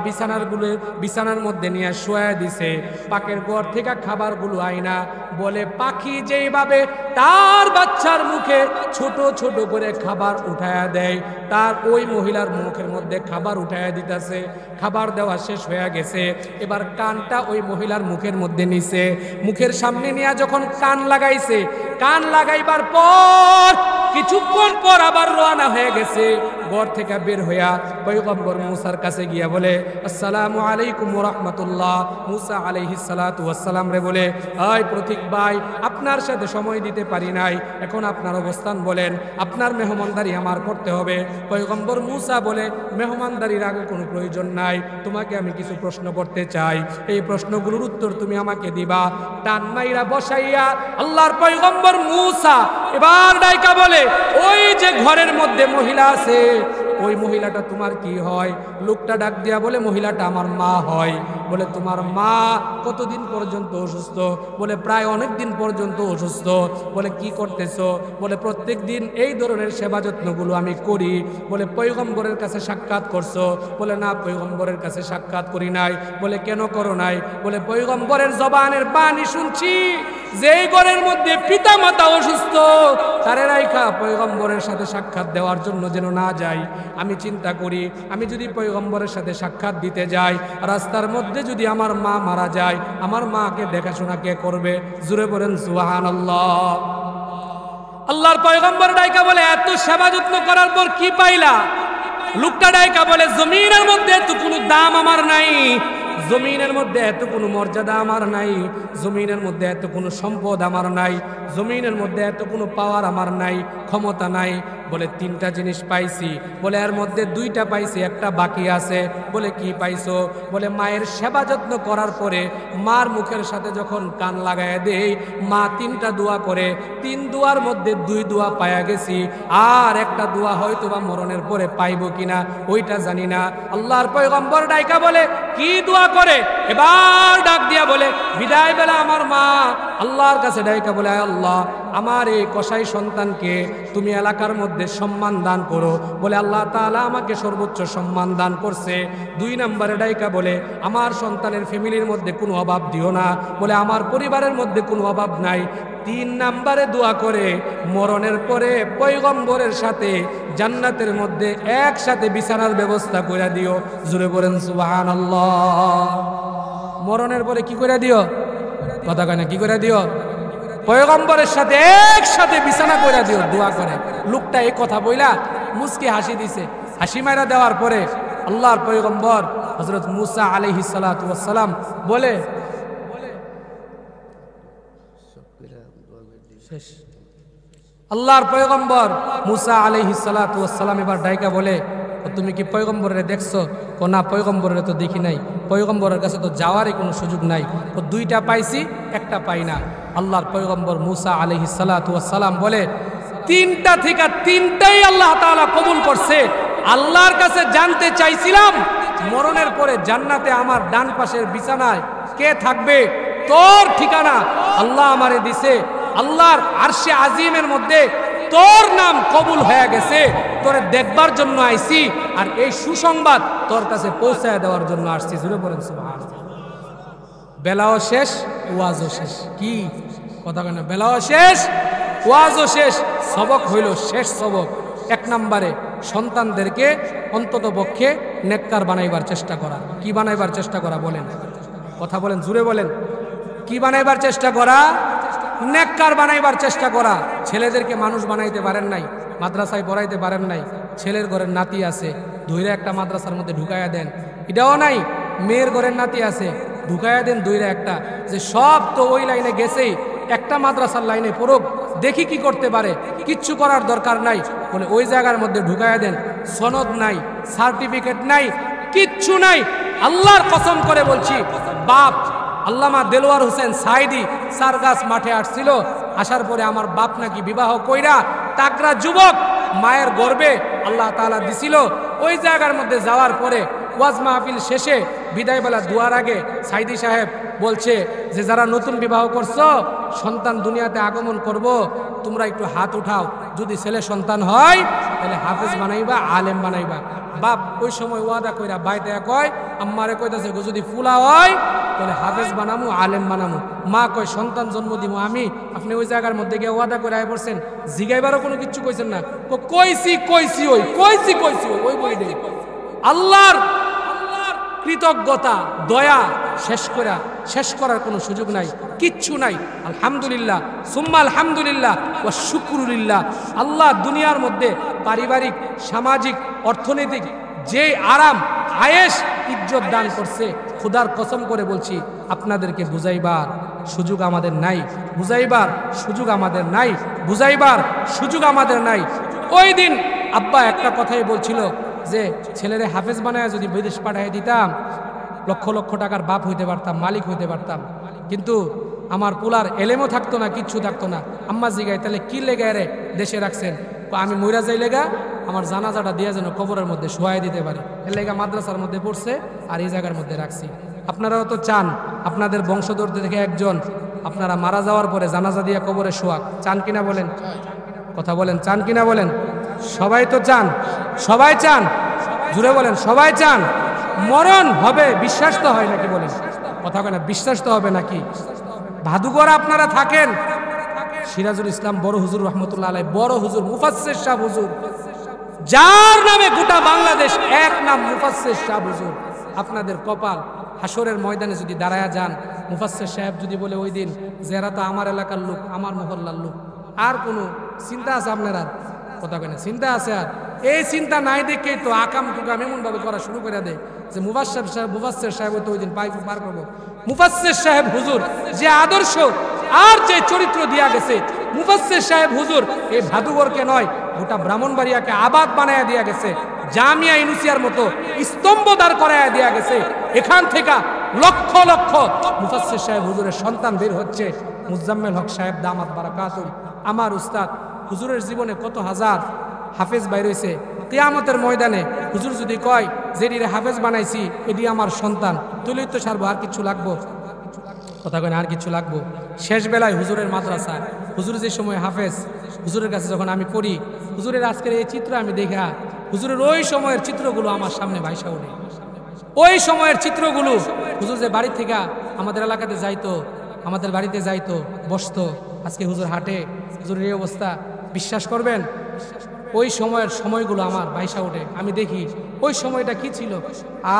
বিছানার মধ্যে নিয়ে শোয়া দিছে। পাকের ঘর থেকে খাবারগুলো আইনা বলে পাখি যেইভাবে তার বাচ্চার মুখে ছোট ছোট করে খাবার উঠায়া দেয়, তার ওই মহিলার মুখের মধ্যে খাবার উঠায়া দিতেছে। খাবার দেওয়া শেষ হয়ে গেছে, এবার কানটা ওই মহিলার মুখের মধ্যে নিছে, মুখের সামনে নিয়ে যখন কান লাগাইছে, কান লাগাইবার পর কিছুক্ষণ পর আবার রওনা হয়ে গেছে। ঘর থেকে বের হইয়া পয়গম্বর মুসার কাছে গিয়া বলে, আসসালামু আলাইকুম ওয়া রাহমাতুল্লাহ। মুসা আলাইহিস সালাতু ওয়াস সালাম রে বলে, ওই প্রতীক ভাই, আপনার সাথে সময় দিতে পারি নাই, এখন আপনার অবস্থান বলেন, আপনার মেহমানদারি আমার করতে হবে। পয়গম্বর মুসা বলে, মেহমানদারির আগে কোনো প্রয়োজন নাই, তোমাকে আমি কিছু প্রশ্ন করতে চাই, এই প্রশ্নগুলোর উত্তর তুমি আমাকে দিবা। টান মাইরা বসাইয়া আল্লাহর পয়গম্বর মুসা এবার ডাইকা বলে, ওই যে ঘরের মধ্যে মহিলা আছে, ওই মহিলাটা তোমার কি হয়? লোকটা ডাক দিয়া বলে, মহিলাটা আমার মা হয়। বলে, তোমার মা কতদিন পর্যন্ত অসুস্থ? বলে, প্রায় অনেক দিন পর্যন্ত অসুস্থ। বলে, কি করতেছো? বলে, প্রত্যেক দিন এই ধরনের সেবা যত্নগুলো আমি করি। বলে, পয়গম্বরের কাছে সাক্ষাৎ করছো? বলে, না, পয়গম্বরের কাছে সাক্ষাৎ করি নাই। বলে, কেন করো নাই? বলে, পয়গম্বরের জবানের বাণী শুনছি, যেই ঘরের মধ্যে পিতা মাতা অসুস্থ তারে রাইখা পয়গম্বরের সাথে সাক্ষাৎ দেওয়ার জন্য যেন না যাই। আমি চিন্তা করি, আমি যদি পয়গম্বরের সাথে সাক্ষাৎ দিতে যাই, রাস্তার মধ্যে যদি আমার মা মারা যায়, আমার মাকে দেখাশোনা কে করবে? জুড়ে বলেন সুবহানাল্লাহ। আল্লাহর পয়গম্বর ডাইকা বলে, এত সেবা যত্ন করার পর কি পাইলা? লোকটা ডাইকা বলে, জমিনের মধ্যে এত কোনো দাম আমার নাই, জমিনের মধ্যে এত কোনো মর্যাদা আমার নাই, জমিনের মধ্যে এত কোনো সম্পদ আমার নাই, জমিনের মধ্যে এত কোনো পাওয়ার আমার নাই, ক্ষমতা নাই। বলে তিনটা জিনিস পাইছি। বলে এর মধ্যে দুইটা পাইছি, একটা বাকি আছে। বলে কি পাইছো? বলে মায়ের সেবা যত্ন করার পরে মার মুখের সাথে যখন কান লাগায় দেই, মা তিনটা দোয়া করে, তিন দোয়ার মধ্যে দুই দোয়া পায়া গেছি, আর একটা দোয়া হয়তো বা মরণের পরে পাইবো কিনা ওইটা জানি না। আল্লাহর পয়গম্বর ডাইকা বলে, কি দোয়া করে? এবার ডাক দিয়া বলে, বিদায় বেলা আমার মা আল্লাহর কাছে ডাইকা বলে, আল্লাহ আমার এই কসাই সন্তানকে তুমি এলাকার মধ্যে সম্মান দান করো। বলে আল্লাহ তাআলা আমাকে সর্বোচ্চ সম্মান দান করছে। দুই নম্বরে ডাইকা বলে, আমার সন্তানের ফ্যামিলির মধ্যে কোনো অভাব দিও না। বলে আমার পরিবারের মধ্যে কোনো অভাব নাই। তিন নম্বরে দোয়া করে, মরণের পরে পয়গম্বরের সাথে জান্নাতের মধ্যে একসাথে বিছানার ব্যবস্থা করে দিও। জুড়ে বলেন সুবহানাল্লাহ। মরণের পরে কি করে দিও? কথা কয় না, কি করে দিও? পয়গম্বরের সাথে একসাথে বিছানা করে দিও, দোয়া করে। লোকটা এই কথা বইলা মুস্কি হাসি দিছে। হাসি মাইরা দেওয়ার পরে আল্লাহর পয়গম্বর হযরত মুসা আলাইহিস সালাতু ওয়াস সালাম বলে, শেষ। আল্লাহর পয়গম্বর মুসা আলাইহিস সালাতু ওয়াস সালাম এবার ডাইকা বলে, তুমি কি পয়গম্বরের দেখছো? ও না, পয়গম্বরের তো দেখি নাই, পয়গম্বরের কাছে তো যাওয়ারই কোনো সুযোগ নাই। ও দুইটা পাইছি, একটা পাই না। আল্লাহর পয়গম্বর মুসা আলাইহিস সালাতু ওয়াস সালাম বলে, তিনটা থেকে তিনটাই আল্লাহ তাআলা কবুল করছে। আল্লাহর কাছে জানতে চাইছিলাম, মরণের পরে জান্নাতে আমার ডান পাশের বিছানায় কে থাকবে? তোর ঠিকানা আল্লাহ আমারে দিছে। আল্লাহর আরশে আজিমের মধ্যে তোর নাম কবুল হয়ে গেছে। তোরে দেখবার জন্য আইছি, আর এই সুসংবাদ তোর কাছে পৌঁছায় দেওয়ার জন্য আসছি। জুড়ে বলেন সুবহানাল্লাহ। বেলাও শেষ, ওয়াজও শেষ। কি কথা কেন? বেলাও শেষ, ওয়াজও শেষ। সবক হইল শেষ সবক। এক নম্বরে সন্তানদেরকে অন্তত পক্ষে নেককার বানাইবার চেষ্টা করা। কি বানাইবার চেষ্টা করা বলেন? কথা বলেন, জুড়ে বলেন। কি বানাইবার চেষ্টা করা? নেককার বানাইবার চেষ্টা করা। ছেলেদেরকে মানুষ বানাইতে পারেন নাই, মাদ্রাসায় পড়াইতে পারেন নাই, ছেলের ঘরের নাতি আছে, ধৈরে একটা মাদ্রাসার মধ্যে ঢুকাইয়া দেন। এটাও নাই, মেয়ের ঘরের নাতি আছে, ঢুকাইয়া দেন ধৈরে একটা, যে সব তো ওই লাইনে গেছেই, একটা মাদ্রাসার লাইনে পড়ুক, দেখি কি করতে পারে, কিচ্ছু করার দরকার নাই। বলে ওই জায়গার মধ্যে ঢুকাইয়া দেন। সনদ নাই, সার্টিফিকেট নাই, কিচ্ছু নাই। আল্লাহর কসম করে বলছি, বাপ আল্লামা দেলোয়ার হোসেন সাইদি সারগাছ মাঠে আসছিল, আসার পরে আমার বাপ নাকি বিবাহ কইরা তাকরা যুবক মায়ের গর্বে আল্লাহ তাআলা দিছিল। ওই জায়গার মধ্যে যাওয়ার পরে ওয়াজ মাহফিল শেষে বিদায়বেলা দুয়ার আগে সাইদি সাহেব বলছে যে, যারা নতুন বিবাহ করছো, সন্তান দুনিয়াতে আগমন করব, তোমরা একটু হাত উঠাও। যদি ছেলে সন্তান হয় তাহলে হাফেজ বানাইবা, আলেম বানাইবা। বাপ ওই সময় ওয়াদা কইরা বাইতে কয়, আম্মারে কইতাছে, যদি ফুলা হয় তাহলে হাফেজ বানামু, আলেম বানামু। মা কয়, সন্তান জন্ম দিব আমি। আপনি ওই জায়গার মধ্যে গিয়ে ওয়াদা করে আয় পড়ছেন, জিগাইবারও কোনো কিছু কইছেন না। কইছি ওই বই দে। আল্লাহর কৃতজ্ঞতা, দয়া শেষ করার কোনো সুযোগ নাই, কিচ্ছু নাই। আলহামদুলিল্লাহ, সুম্মা আলহামদুলিল্লাহ ওয়া শুকরুলিল্লাহ। আল্লাহ দুনিয়ার মধ্যে পারিবারিক, সামাজিক, অর্থনৈতিক যে আরাম, আয়েশ, ইজ্জত দান করছে, খোদার কসম করে বলছি, আপনাদেরকে বুঝাইবার সুযোগ আমাদের নাই, বুঝাইবার সুযোগ আমাদের নাই, বুঝাইবার সুযোগ আমাদের নাই। ওই দিন আব্বা একটা কথাই বলছিল যে, ছেলেরে হাফেজ বানায় যদি বিদেশ পাঠিয়ে দিতাম, লক্ষ লক্ষ টাকার বাপ হইতে পারতাম, মালিক হইতে পারতাম। কিন্তু আমার পোলার এলেমও থাকতো না, কিচ্ছু থাকতো না। আম্মা জিগায়, তাহলে কি লেগে রে দেশে রাখছেন? আমি মইরা যাই লেগা আমার জানাজাটা দিয়ে যেন কবরের মধ্যে শোয়াই দিতে পারে, এর লেগা মাদ্রাসার মধ্যে পড়ছে আর এই জায়গার মধ্যে রাখছি। আপনারাও তো চান আপনাদের বংশধরদের থেকে একজন আপনারা মারা যাওয়ার পরে জানাজা দিয়ে কবরে শোয়াক, চান কিনা বলেন? কথা বলেন, চান কিনা বলেন? সবাই তো চান, সবাই চান, জুড়ে বলেন, সবাই চান। মরণ হবে, বিশ্বাস তো হয় নাকি বলেন? কথা বলেন, বিশ্বাস তো হবে নাকি? ভাদুঘর আপনারা থাকেন, সিরাজুল ইসলাম বড় হুজুর রহমতুল্লাহ আলাইহি, বড় হুজুর মুফাসসির সাহেব হুজুর, যার নামে গোটা বাংলাদেশ এক নাম মুফাসসির সাহেব হুজুর। আপনাদের কপাল, হাসরের ময়দানে যদি দাঁড়ায়া যান, মুফাসসির সাহেব যদি বলে ওই দিন যে এরা তো আমার এলাকার লোক, আমার মহল্লার লোক, আর কোনো চিন্তা আছে আপনারা? কথা কেন চিন্তা আছে? আর এই চিন্তা নাই দেখেই তো আকাম টুকাম এমন ভাবে করা শুরু করে দেয় যে মুফাসসির সাহেব তো ওই দিন পার করবো। মুফাসসির সাহেব হুজুর যে আদর্শ আর যে চরিত্র দিয়া গেছে, মুফাসসির সাহেব হুজুর এই ভাদুগরকে নয় গোটা ব্রাহ্মণবাড়িয়াকে আবাদ বানায়া দিয়া গেছে, জামিয়া ইউনুসিয়ার মতো স্তম্ভদার করায়া দিয়া গেছে। এখান থেকে লক্ষ লক্ষ মুফাসসির সাহেব হুজুরের সন্তান বের হচ্ছে। মুজাম্মেল হক সাহেব দামাত বারাকাতুহু আমার উস্তাদ, হুজুরের জীবনে কত হাজার হাফেজ বাইর হয়েছে। কিয়ামতের ময়দানে হুজুর যদি কয় যে এটিরে হাফেজ বানাইছি এটি আমার সন্তান, তুলেই তো সারবো, আর কিছু লাগবো? কথা কয় না, আর কিছু লাগবো? শেষ বেলায় হুজুরের মাদ্রাসা, হুজুর যে সময় হাফেজ, হুজুরের কাছে যখন আমি পড়ি, হুজুরের আজকের এই চিত্র আমি দেখা, হুজুরের ওই সময়ের চিত্রগুলো আমার সামনে ভাইসা ওঠে। ওই সময়ের চিত্রগুলো, হুজুর যে বাড়ি থেকে আমাদের এলাকাতে যাইতো, আমাদের বাড়িতে যাইতো, বসতো, আজকে হুজুর হাটে, হুজুরের এই অবস্থা, বিশ্বাস করবেন ওই সময়ের সময়গুলো আমার ভাইসা ওঠে। আমি দেখি ওই সময়টা কি ছিল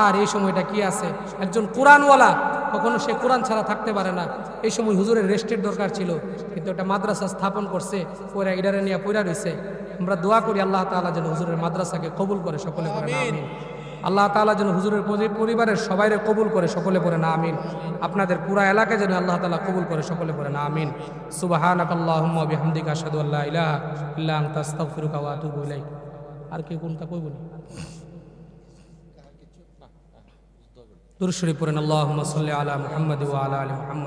আর এই সময়টা কি আছে। একজন কোরআনওয়ালা কখনো সে কোরআন ছাড়া থাকতে পারে না। এই সময় হুজুরের রেস্টের দরকার ছিল, কিন্তু একটা মাদ্রাসা স্থাপন করছে, ওরা ইডারে নিয়ে পইরা রয়েছে। আমরা দোয়া করি আল্লাহ তাআলা যেন হুজুরের মাদ্রাসাকে কবুল করে, সকলে পড়ে না আমিন। আল্লাহ তাআলা যেন হুজুরের পরিবারের সবাইরে কবুল করে, সকলে পড়ে না আমিন। আপনাদের পুরা এলাকায় যেন আল্লাহ তাআলা কবুল করে, সকলে পড়ে না আমিন। সুবহানাকাল্লাহুম্মা ওয়া বিহামদিকা আশহাদু আল্লা ইলাহা ইল্লা আনতা আস্তাগফিরুকা ওয়া আতুবু ইলাইক। আর কি কোনটা কইবো না? দুরূদ শরীফ পড়েন। আল্লাহুম্মা সাল্লি আলা মুহাম্মাদ ওয়া আলা আলি মুহাম্মাদ।